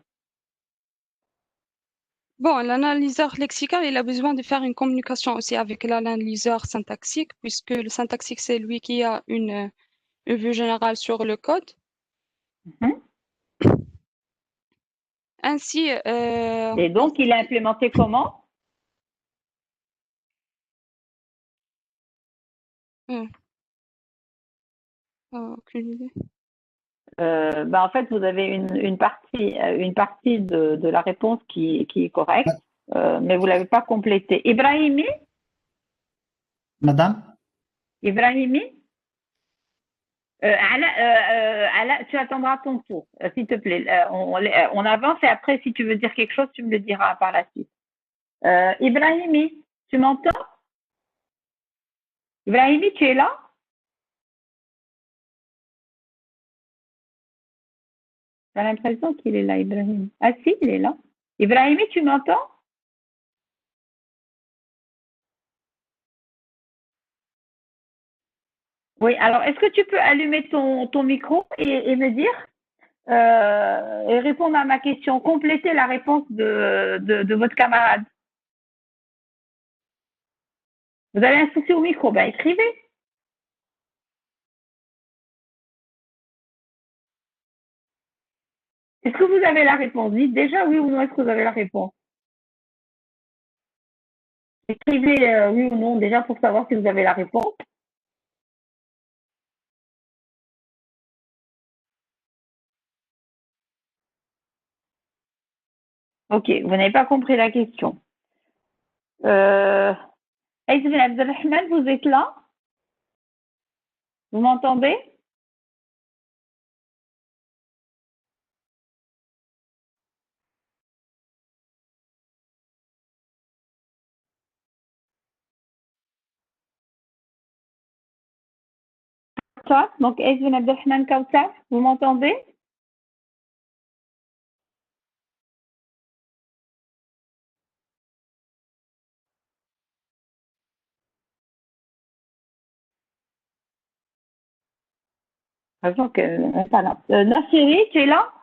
Bon, l'analyseur lexical, il a besoin de faire une communication aussi avec l'analyseur syntaxique, puisque le syntaxique, c'est lui qui a une vue générale sur le code. Ainsi, et donc, il est implémenté comment? Aucune idée. En fait, vous avez une partie de la réponse qui est correcte, mais vous ne l'avez pas complétée. Ibrahimi? Madame? Ibrahimi? Ala, tu attendras ton tour, s'il te plaît. On avance et après, si tu veux dire quelque chose, tu me le diras par la suite. Ibrahimi, tu m'entends? Ibrahimi, tu es là? J'ai l'impression qu'il est là, Ibrahimi. Ah si, il est là. Ibrahimi, tu m'entends? Oui, alors est-ce que tu peux allumer ton micro et me dire et répondre à ma question, compléter la réponse de votre camarade? Vous avez un souci au micro, ben écrivez. Est-ce que vous avez la réponse? Dites déjà oui ou non, est-ce que vous avez la réponse? Écrivez oui ou non déjà pour savoir si vous avez la réponse. Ok, vous n'avez pas compris la question. Aïs Ben Abdelrahman, vous êtes là? Vous m'entendez? Ça, donc Aïs Ben Abdelrahman Kautar, vous m'entendez? Donc, pas là. Nassiri, tu es là?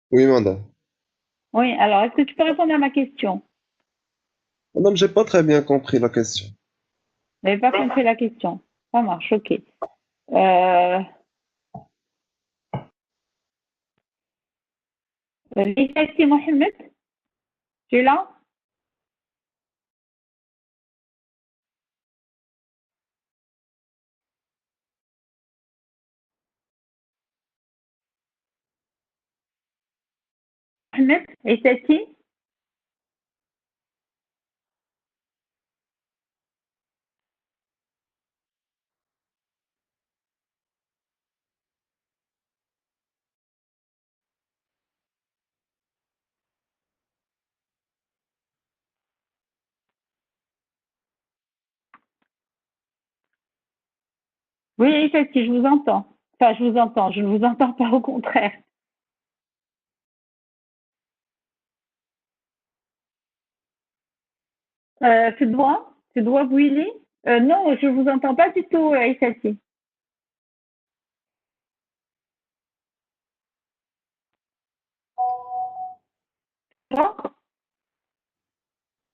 Oui, madame. Oui, alors est-ce que tu peux répondre à ma question? Madame, j'ai pas très bien compris la question. Vous n'avez pas compris la question. Ça marche, ok. Lissati Mohamed, tu es là? Mohamed, Lissati? Oui, Lissati, je vous entends. Enfin, je vous entends, je ne vous entends pas, au contraire. Tu dois, Willy? Non, je ne vous entends pas du tout, Lissati.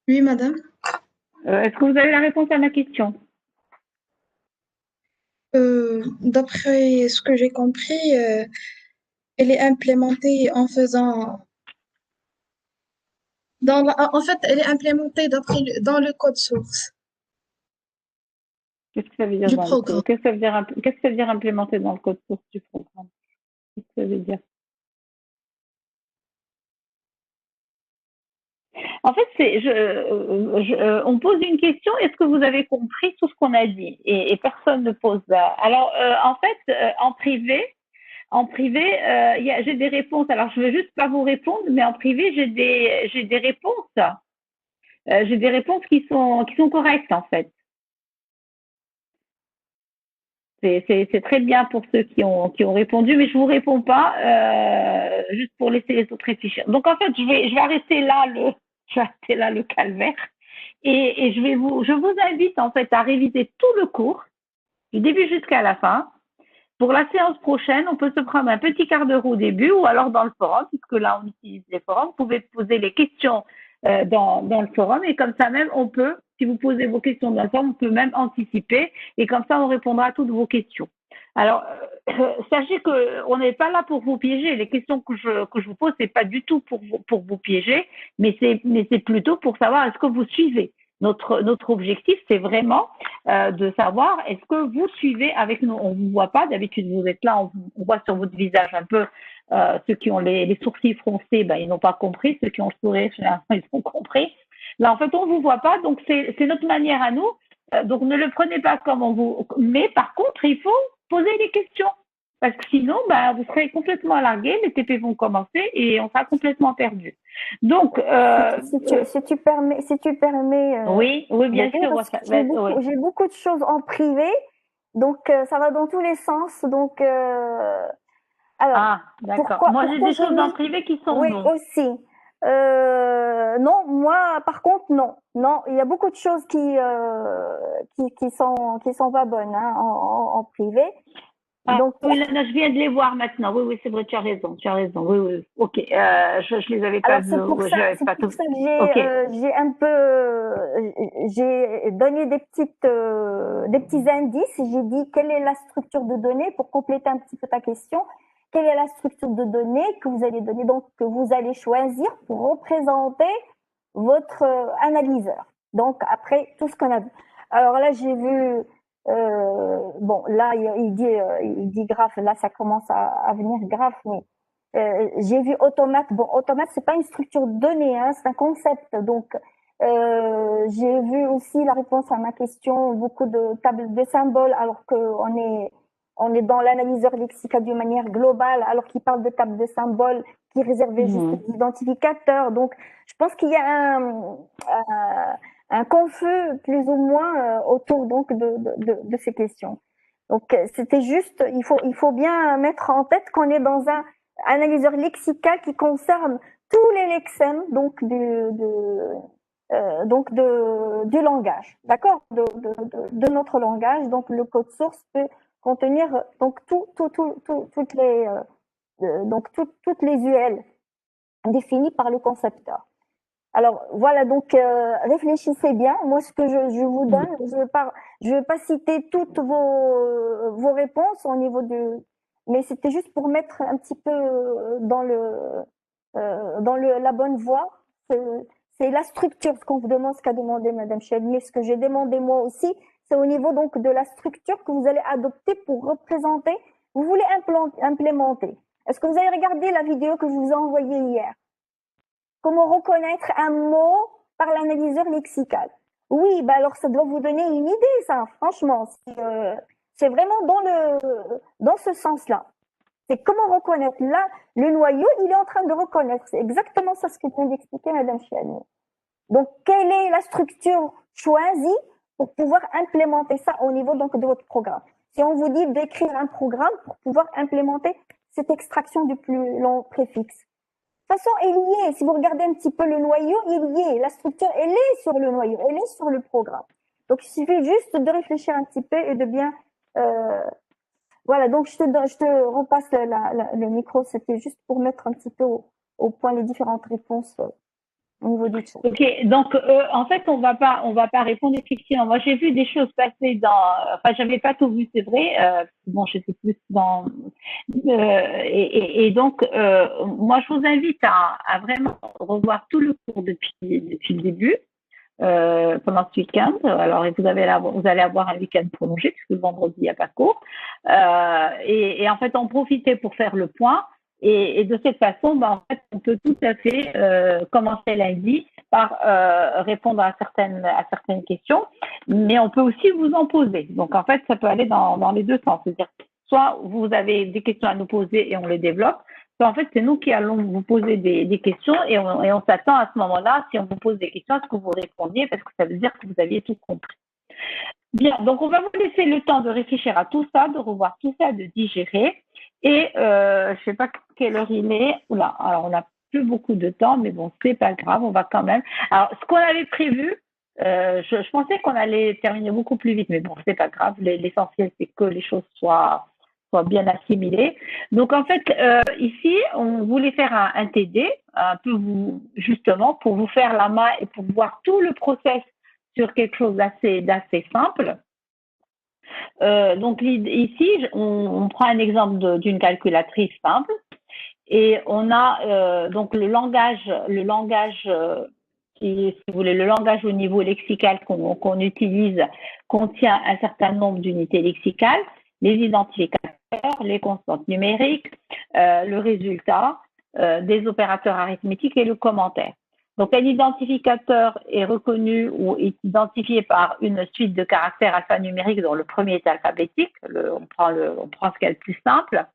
Oui, madame. Est-ce que vous avez la réponse à ma question? D'après ce que j'ai compris, elle est implémentée en faisant en fait, elle est implémentée dans le code source Qu'est-ce que ça veut dire du dans le code? programme. Qu'est-ce que ça veut dire implémenter dans le code source du programme? Qu'est-ce que ça veut dire? En fait, on pose une question, est-ce que vous avez compris tout ce qu'on a dit? Et personne ne pose ça. Alors, en fait, en privé, j'ai des réponses. Alors, je ne veux juste pas vous répondre, mais en privé, j'ai des réponses. J'ai des réponses qui sont correctes, en fait. C'est très bien pour ceux qui ont répondu, mais je vous réponds pas, juste pour laisser les autres réfléchir. Donc, en fait, je vais arrêter là je vais arrêter là le calvaire. Et je vous invite, en fait, à réviser tout le cours, du début jusqu'à la fin. Pour la séance prochaine, on peut se prendre un petit quart d'heure au début ou alors dans le forum, puisque là, on utilise les forums. Vous pouvez poser les questions dans le forum et comme ça même, on peut, si vous posez vos questions dans le forum, on peut même anticiper et comme ça, on répondra à toutes vos questions. Alors, sachez qu'on n'est pas là pour vous piéger. Les questions que je vous pose, c'est pas du tout pour vous piéger, mais c'est plutôt pour savoir est-ce que vous suivez. Notre objectif, c'est vraiment de savoir est-ce que vous suivez avec nous. On ne vous voit pas, d'habitude vous êtes là, on voit sur votre visage un peu ceux qui ont les sourcils froncés, ben, ils n'ont pas compris, ceux qui ont le sourire, généralement, ils ont compris. Là, en fait, on ne vous voit pas, donc c'est notre manière à nous. Donc ne le prenez pas comme on vous... Mais par contre, il faut poser des questions. Parce que sinon, ben, vous serez complètement largué, les TP vont commencer et on sera complètement perdu. Donc, si tu permets, oui, bien sûr. J'ai beaucoup de choses en privé, donc ça va dans tous les sens. Donc, alors, d'accord. Moi, j'ai des choses en privé qui sont oui, non. aussi. Non, moi, par contre, non. Non, il y a beaucoup de choses qui sont pas bonnes hein, en privé. Ah, Donc, oui, là, je viens de les voir maintenant. Oui, oui, c'est vrai, tu as raison, tu as raison. Oui, oui, ok. Je les avais pas alors vus. Ouais, c'est j'avais pas pour tout. ça que Ok. j'ai un peu, j'ai donné des petits indices. J'ai dit quelle est la structure de données pour compléter un petit peu ta question. Quelle est la structure de données que vous allez donner, donc que vous allez choisir pour représenter votre analyseur. Donc après tout ce qu'on a vu. Alors là j'ai vu bon là il dit graphe, là ça commence à venir graphe, mais j'ai vu automate. Bon, automate c'est pas une structure de données, hein, c'est un concept. Donc j'ai vu aussi la réponse à ma question, beaucoup de tables de symboles, alors on est dans l'analyseur lexical d'une manière globale, alors qu'il parle de tables de symboles qui est réservée juste aux identificateurs. Donc, je pense qu'il y a un confus plus ou moins autour donc de ces questions. Donc, c'était juste, il faut bien mettre en tête qu'on est dans un analyseur lexical qui concerne tous les lexèmes donc du langage, d'accord, de notre langage. Donc, le code source peut contenir donc toutes les UL définies par le concepteur. Alors voilà, donc réfléchissez bien. Moi, ce que je vous donne, je vais pas citer toutes vos réponses au niveau mais c'était juste pour mettre un petit peu dans la bonne voie. C'est la structure, ce qu'on vous demande, ce qu'a demandé Madame Chadmi, ce que j'ai demandé moi aussi, c'est au niveau donc de la structure que vous allez adopter pour représenter. Vous voulez implémenter. Est-ce que vous avez regardé la vidéo que je vous ai envoyée hier? Comment reconnaître un mot par l'analyseur lexical? Oui, bah alors ça doit vous donner une idée, ça, franchement. C'est vraiment dans ce sens-là. C'est comment reconnaître. Là, le noyau, il est en train de reconnaître. C'est exactement ça ce que vient d'expliquer Madame Chiani. Donc, quelle est la structure choisie pour pouvoir implémenter ça au niveau donc de votre programme? Si on vous dit d'écrire un programme pour pouvoir implémenter cette extraction du plus long préfixe. De toute façon, elle y est. Si vous regardez un petit peu le noyau, il y est. La structure, elle est sur le noyau, elle est sur le programme. Donc, il suffit juste de réfléchir un petit peu et de bien... voilà, donc je te repasse le micro. C'était juste pour mettre un petit peu au point les différentes réponses au niveau du chat. Ok, donc en fait on va pas répondre effectivement. Moi j'ai vu des choses passer enfin j'avais pas tout vu, c'est vrai. Bon, j'étais plus dans et donc moi je vous invite à vraiment revoir tout le cours depuis le début pendant ce week-end. Alors vous allez avoir un week-end prolongé puisque le vendredi il n'y a pas de cours et en fait en profiter pour faire le point. Et de cette façon, en fait, on peut tout à fait commencer lundi par répondre à certaines questions, mais on peut aussi vous en poser. Donc, en fait, ça peut aller dans les deux sens. C'est-à-dire, soit vous avez des questions à nous poser et on les développe, soit en fait, c'est nous qui allons vous poser des questions et on s'attend à ce moment-là, si on vous pose des questions, à ce que vous répondiez parce que ça veut dire que vous aviez tout compris. Bien, donc on va vous laisser le temps de réfléchir à tout ça, de revoir tout ça, de digérer. Et je sais pas quelle heure il est. Oula, alors on n'a plus beaucoup de temps, mais bon, c'est pas grave, on va quand même. Alors, ce qu'on avait prévu, je pensais qu'on allait terminer beaucoup plus vite, mais bon, c'est pas grave. L'essentiel, c'est que les choses soient bien assimilées. Donc, en fait, ici, on voulait faire un TD, un peu justement, pour vous faire la main et pour voir tout le process sur quelque chose d'assez simple. Donc ici, on prend un exemple d'une calculatrice simple et on a donc le langage si vous voulez, le langage au niveau lexical qu'on utilise contient un certain nombre d'unités lexicales, les identificateurs, les constantes numériques, le résultat, des opérateurs arithmétiques et le commentaire. Donc, un identificateur est reconnu ou est identifié par une suite de caractères alphanumériques dont le premier est alphabétique. On prend ce qu'il y a de plus simple.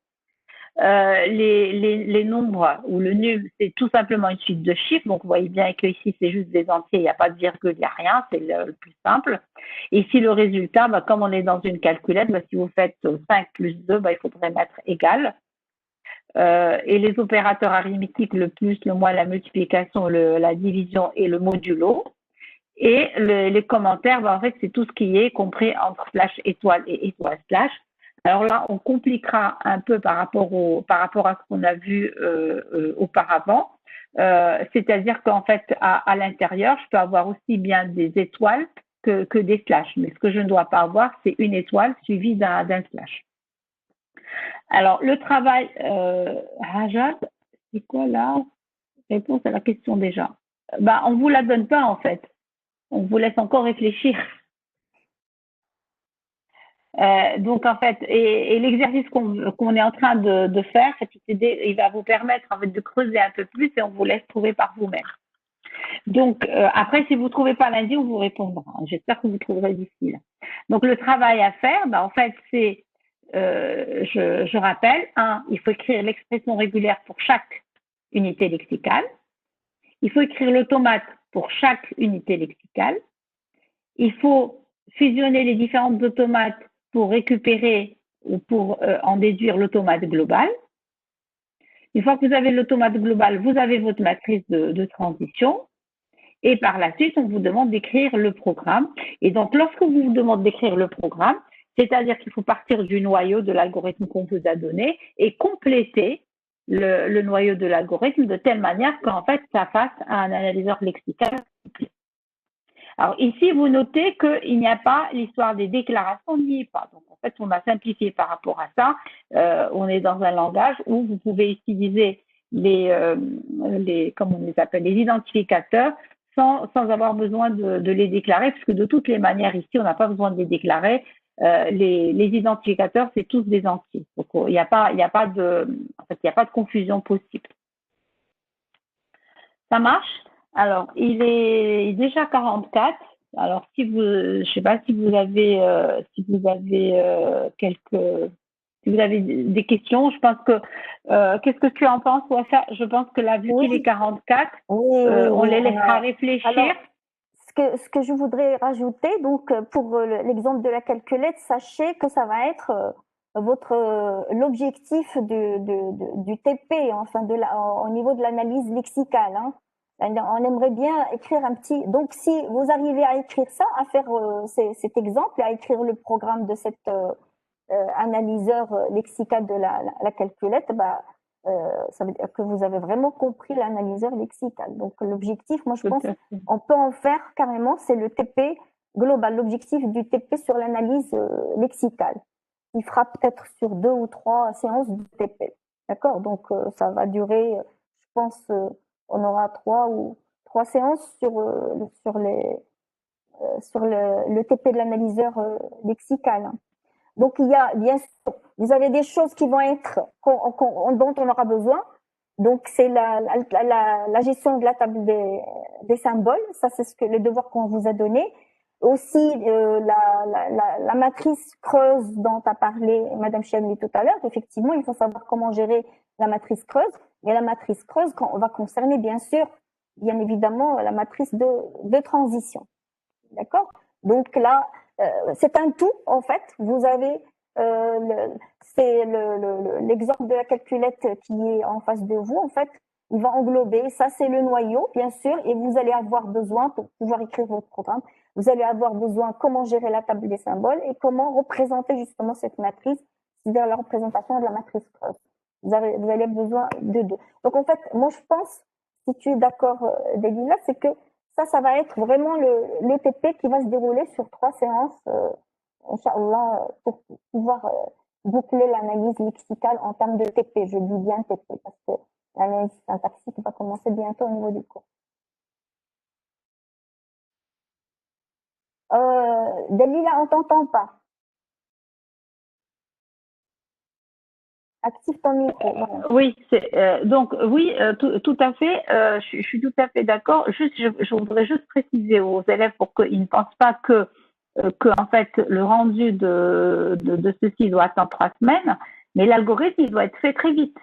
Les nombres ou le num, c'est tout simplement une suite de chiffres. Donc, vous voyez bien que ici, c'est juste des entiers, il n'y a pas de virgule, il n'y a rien, c'est le plus simple. Et ici, le résultat, comme on est dans une calculette, si vous faites 5 plus 2, il faudrait mettre égal. Et les opérateurs arithmétiques, le plus, le moins, la multiplication, la division et le modulo. Et les commentaires, en fait, c'est tout ce qui est compris entre slash étoile et étoile slash. Alors là, on compliquera un peu par rapport à ce qu'on a vu auparavant. C'est-à-dire qu'en fait, à l'intérieur, je peux avoir aussi bien des étoiles que des flashs. Mais ce que je ne dois pas avoir, c'est une étoile suivie d'un flash. Alors, le travail, Rajat, c'est quoi la réponse à la question déjà? On ne vous la donne pas en fait. On vous laisse encore réfléchir. Donc en fait, et l'exercice qu'on est en train de faire, cette idée, il va vous permettre en fait de creuser un peu plus et on vous laisse trouver par vous-même. Donc après, si vous ne trouvez pas lundi, on vous répondra. J'espère que vous trouverez d'ici là. Donc le travail à faire, en fait, c'est, je rappelle, il faut écrire l'expression régulière pour chaque unité lexicale. Il faut écrire l'automate pour chaque unité lexicale. Il faut fusionner les différentes automates pour récupérer ou pour en déduire l'automate global. Une fois que vous avez l'automate global, vous avez votre matrice de transition. Et par la suite, on vous demande d'écrire le programme. Et donc, lorsque vous vous demandez d'écrire le programme, c'est-à-dire qu'il faut partir du noyau de l'algorithme qu'on vous a donné et compléter le noyau de l'algorithme de telle manière qu'en fait, ça fasse un analyseur lexical. Alors ici, vous notez qu'il n'y a pas l'histoire des déclarations, n'y est pas. Donc en fait, on a simplifié par rapport à ça. On est dans un langage où vous pouvez utiliser comme on les appelle, les identificateurs sans avoir besoin de les déclarer, puisque de toutes les manières ici, on n'a pas besoin de les déclarer. Les identificateurs, c'est tous des entiers. Donc il n'y a pas de confusion possible. Ça marche? Alors, il est déjà 44. Alors, je ne sais pas si vous avez si vous avez des questions. Je pense que, qu'est-ce que tu en penses, Wafa? Je pense que là, vu qu'il est 44, on les laissera réfléchir. Alors, ce que je voudrais rajouter, donc, pour l'exemple de la calculette, sachez que ça va être l'objectif du TP, enfin au niveau de l'analyse lexicale. Hein. On aimerait bien écrire un petit. Donc, si vous arrivez à écrire ça, à faire cet exemple, à écrire le programme de cet analyseur lexical de la calculette, ça veut dire que vous avez vraiment compris l'analyseur lexical. Donc, l'objectif, moi, je pense, on peut en faire carrément, c'est le TP global, l'objectif du TP sur l'analyse lexicale. Il fera peut-être sur 2 ou 3 séances de TP. D'accord? Donc, ça va durer, je pense, on aura 3 séances sur le TP de l'analyseur lexical. Donc, il y a bien sûr, vous avez des choses qui vont être dont on aura besoin. Donc, c'est la gestion de la table des symboles. Ça, c'est le devoir qu'on vous a donné. Aussi, la matrice creuse dont a parlé Madame Chiamli tout à l'heure. Effectivement, il faut savoir comment gérer la matrice creuse. Et la matrice creuse va concerner, bien évidemment, la matrice de transition. D'accord? Donc là, c'est un tout, en fait. Vous avez c'est l'exemple de la calculette qui est en face de vous, en fait. Il va englober, ça c'est le noyau, bien sûr, et vous allez avoir besoin, pour pouvoir écrire votre programme, vous allez avoir besoin comment gérer la table des symboles et comment représenter justement cette matrice, c'est-à-dire la représentation de la matrice creuse. Vous allez avoir besoin de deux. Donc en fait, moi je pense, si tu es d'accord, Delila, c'est que ça va être vraiment le TP qui va se dérouler sur 3 séances, Inch'Allah, pour pouvoir boucler l'analyse lexicale en termes de TP. Je dis bien TP parce que l'analyse syntaxique va commencer bientôt au niveau du cours. Delila, on t'entend pas. Active ton micro. Oui, tout à fait. Je suis tout à fait d'accord. Juste, je voudrais juste préciser aux élèves pour qu'ils ne pensent pas que en fait le rendu de ceci doit être en 3 semaines, mais l'algorithme il doit être fait très vite.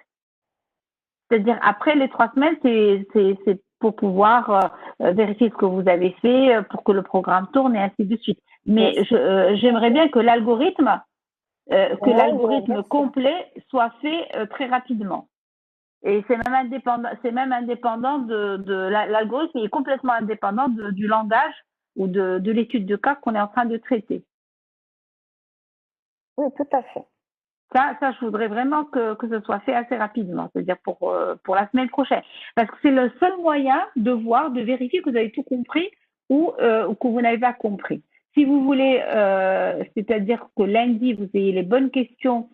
C'est-à-dire après les 3 semaines, c'est pour pouvoir vérifier ce que vous avez fait, pour que le programme tourne et ainsi de suite. Mais j'aimerais bien que l'algorithme complet soit fait très rapidement. Et c'est même indépendant de l'algorithme, il est complètement indépendant du langage ou de l'étude de cas qu'on est en train de traiter. Oui, tout à fait. Ça, je voudrais vraiment que ce soit fait assez rapidement, c'est-à-dire pour la semaine prochaine. Parce que c'est le seul moyen de voir, de vérifier que vous avez tout compris ou que vous n'avez pas compris. Si vous voulez, c'est-à-dire que lundi, vous ayez les bonnes questions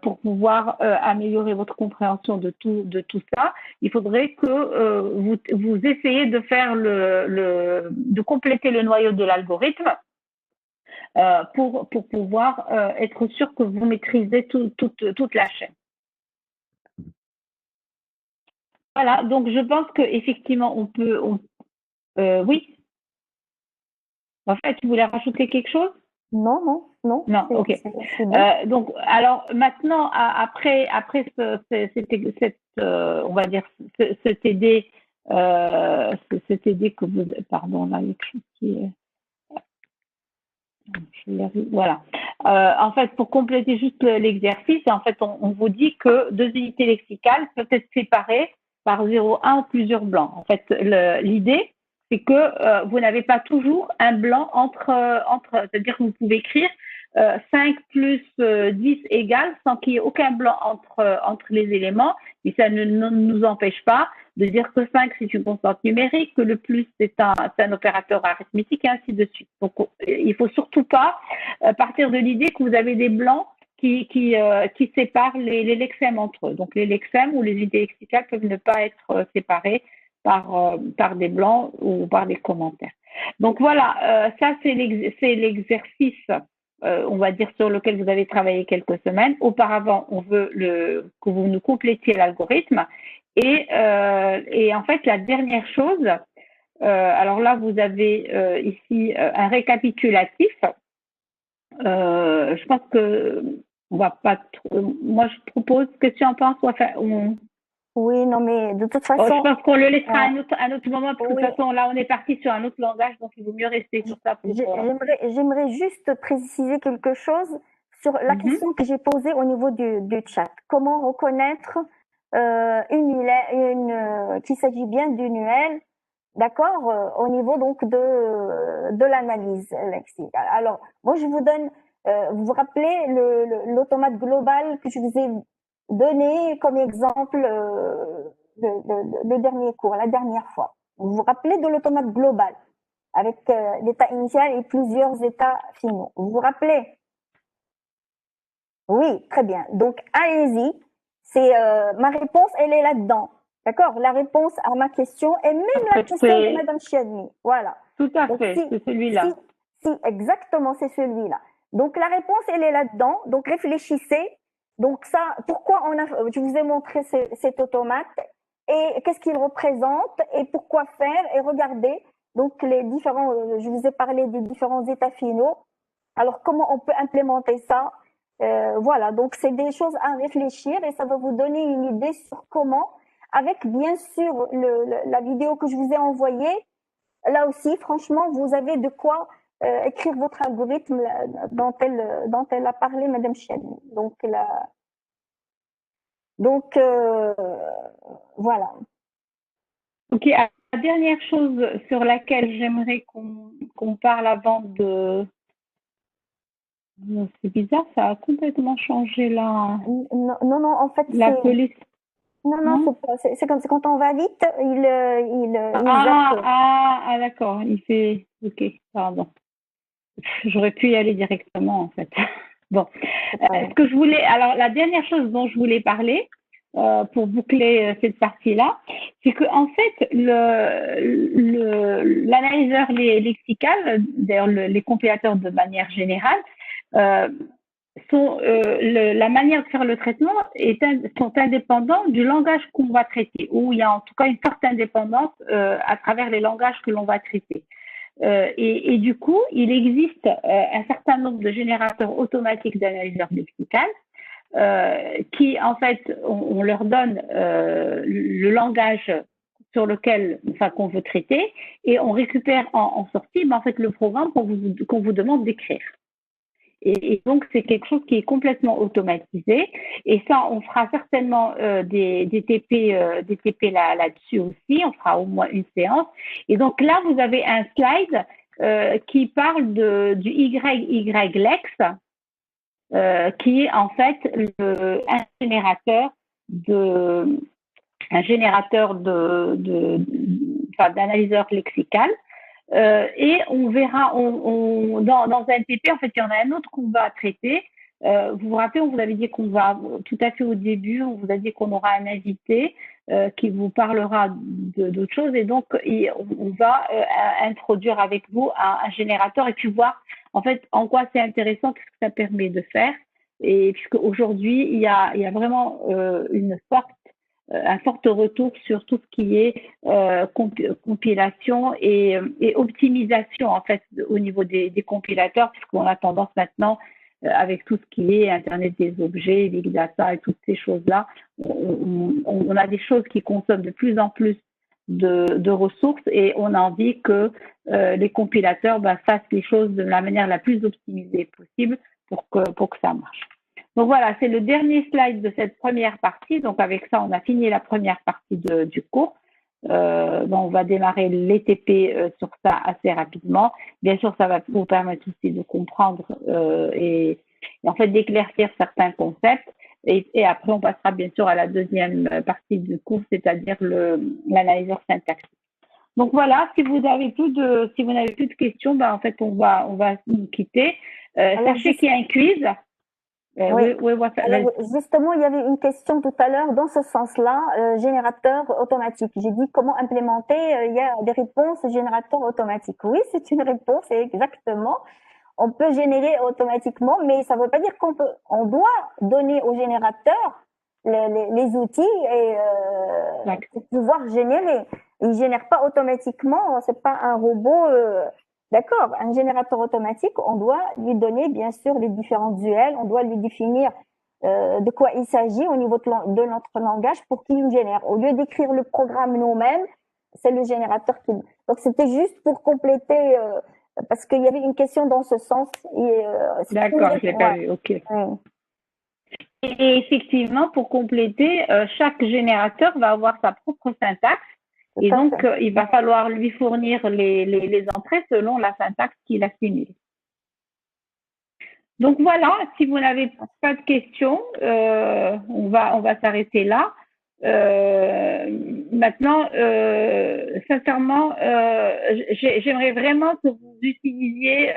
pour pouvoir améliorer votre compréhension de tout ça, il faudrait que vous essayez de faire de compléter le noyau de l'algorithme pour pouvoir être sûr que vous maîtrisez toute la chaîne. Voilà, donc je pense qu'effectivement, oui. En fait, tu voulais rajouter quelque chose? Non. Non, ok. C'est bien. Donc, alors maintenant, après on va dire, ce TD que vous, pardon, là, il y a quelque chose qui est, voilà. En fait, pour compléter juste l'exercice, en fait, on vous dit que 2 unités lexicales peuvent être séparées par 0,1 ou plusieurs blancs. En fait, l'idée, c'est que vous n'avez pas toujours un blanc c'est-à-dire que vous pouvez écrire 5 plus 10 égale sans qu'il y ait aucun blanc entre les éléments, et ça ne nous empêche pas de dire que 5 c'est une constante numérique, que le plus c'est un opérateur arithmétique, et ainsi de suite. Donc il faut surtout pas partir de l'idée que vous avez des blancs qui séparent les lexèmes entre eux. Donc les lexèmes ou les unités lexicales peuvent ne pas être séparés par des blancs ou par des commentaires. Donc voilà, ça c'est l'exercice, on va dire, sur lequel vous avez travaillé quelques semaines. Auparavant, on veut que vous nous complétiez l'algorithme. Et en fait, la dernière chose, alors là, vous avez ici un récapitulatif. Je pense que on va pas trop. Moi, je propose que tu en penses, Oui, non, mais de toute façon. Je pense qu'on le laissera à un autre moment, parce que de Oui. toute façon, là, on est parti sur un autre langage, donc il vaut mieux rester sur ça. J'aimerais juste préciser quelque chose sur la question que j'ai posée au niveau du chat. Comment reconnaître qu'il s'agit bien d'une UL, d'accord, au niveau donc de l'analyse lexicale. Alors, moi, je vous donne, vous vous rappelez l'automate global que je vous ai donné comme exemple le dernier cours, la dernière fois. Vous vous rappelez de l'automate global avec l'état initial et plusieurs états finaux. Vous vous rappelez? Oui, très bien. Donc, allez-y. Ma réponse, elle est là-dedans. D'accord? La réponse à ma question et même la question de Madame Chiadmi. Voilà. Tout à fait, c'est celui-là. Si, exactement, c'est celui-là. Donc, la réponse, elle est là-dedans. Donc, réfléchissez. Donc, ça, pourquoi je vous ai montré cet automate et qu'est-ce qu'il représente et pourquoi faire et regardez. Donc, je vous ai parlé des différents états finaux. Alors, comment on peut implémenter ça? Voilà, donc c'est des choses à réfléchir et ça va vous donner une idée sur comment, avec bien sûr la vidéo que je vous ai envoyée. Là aussi, franchement, vous avez de quoi écrire votre algorithme dont elle a parlé, Madame Chiadmi. Donc, voilà. Ok, la dernière chose sur laquelle j'aimerais qu'on parle avant de... C'est bizarre, ça a complètement changé là. Non, en fait, la police. Non, c'est comme quand on va vite, d'accord, il fait... Ok, pardon. J'aurais pu y aller directement, en fait. Bon, ce que je voulais... Alors, la dernière chose dont je voulais parler, pour boucler cette partie-là, c'est que en fait, l'analyseur lexical, d'ailleurs les compilateurs de manière générale, la manière de faire le traitement sont indépendants du langage qu'on va traiter, ou il y a en tout cas une forte indépendance à travers les langages que l'on va traiter. Et du coup, il existe un certain nombre de générateurs automatiques d'analyseurs lexicales qui, en fait, on leur donne le langage sur lequel, qu'on veut traiter, et on récupère en sortie, en fait, le programme qu'on vous demande d'écrire. Et donc, c'est quelque chose qui est complètement automatisé. Et ça, on fera certainement des TP là-dessus aussi. On fera au moins une séance. Et donc là, vous avez un slide qui parle du YYLex. qui est en fait un générateur d'analyseur lexical. Et on verra, dans un TP, en fait, il y en a un autre qu'on va traiter. Vous vous rappelez, on vous avait dit qu'on va, tout à fait au début, on vous a dit qu'on aura un invité qui vous parlera d'autres choses. Et donc, on va introduire avec vous un générateur et puis voir, en fait, en quoi c'est intéressant, qu'est-ce que ça permet de faire. Et puisque aujourd'hui, il y a vraiment un fort retour sur tout ce qui est compilation et optimisation en fait au niveau des compilateurs, puisqu'on a tendance maintenant avec tout ce qui est Internet des objets, Big Data et toutes ces choses-là, on a des choses qui consomment de plus en plus de ressources et on a envie que les compilateurs fassent les choses de la manière la plus optimisée possible pour que ça marche. Donc voilà, c'est le dernier slide de cette première partie. Donc avec ça, on a fini la première partie du cours. On va démarrer les TP sur ça assez rapidement. Bien sûr, ça va vous permettre aussi de comprendre et en fait d'éclaircir certains concepts. Et après, on passera bien sûr à la deuxième partie du cours, c'est-à-dire l'analyseur syntaxique. Donc voilà, si vous n'avez plus de questions, en fait, on va nous quitter. Sachez qu'il y a un quiz. Oui. Alors, justement, il y avait une question tout à l'heure dans ce sens-là, générateur automatique. J'ai dit comment implémenter, il y a des réponses générateur automatique. Oui, c'est une réponse, exactement. On peut générer automatiquement, mais ça ne veut pas dire on doit donner au générateur les outils et pour pouvoir générer. Il ne génère pas automatiquement, c'est pas un robot. D'accord, un générateur automatique, on doit lui donner bien sûr les différents duels, on doit lui définir de quoi il s'agit au niveau de notre langage pour qu'il nous génère. Au lieu d'écrire le programme nous-mêmes, c'est le générateur qui... Donc c'était juste pour compléter, parce qu'il y avait une question dans ce sens. D'accord, je l'ai pas vu, ok. Et effectivement, pour compléter, chaque générateur va avoir sa propre syntaxe. Et donc, il va falloir lui fournir les entrées selon la syntaxe qu'il assimile. Donc voilà, si vous n'avez pas de questions, on va s'arrêter là. Maintenant, sincèrement, j'aimerais vraiment que vous utilisiez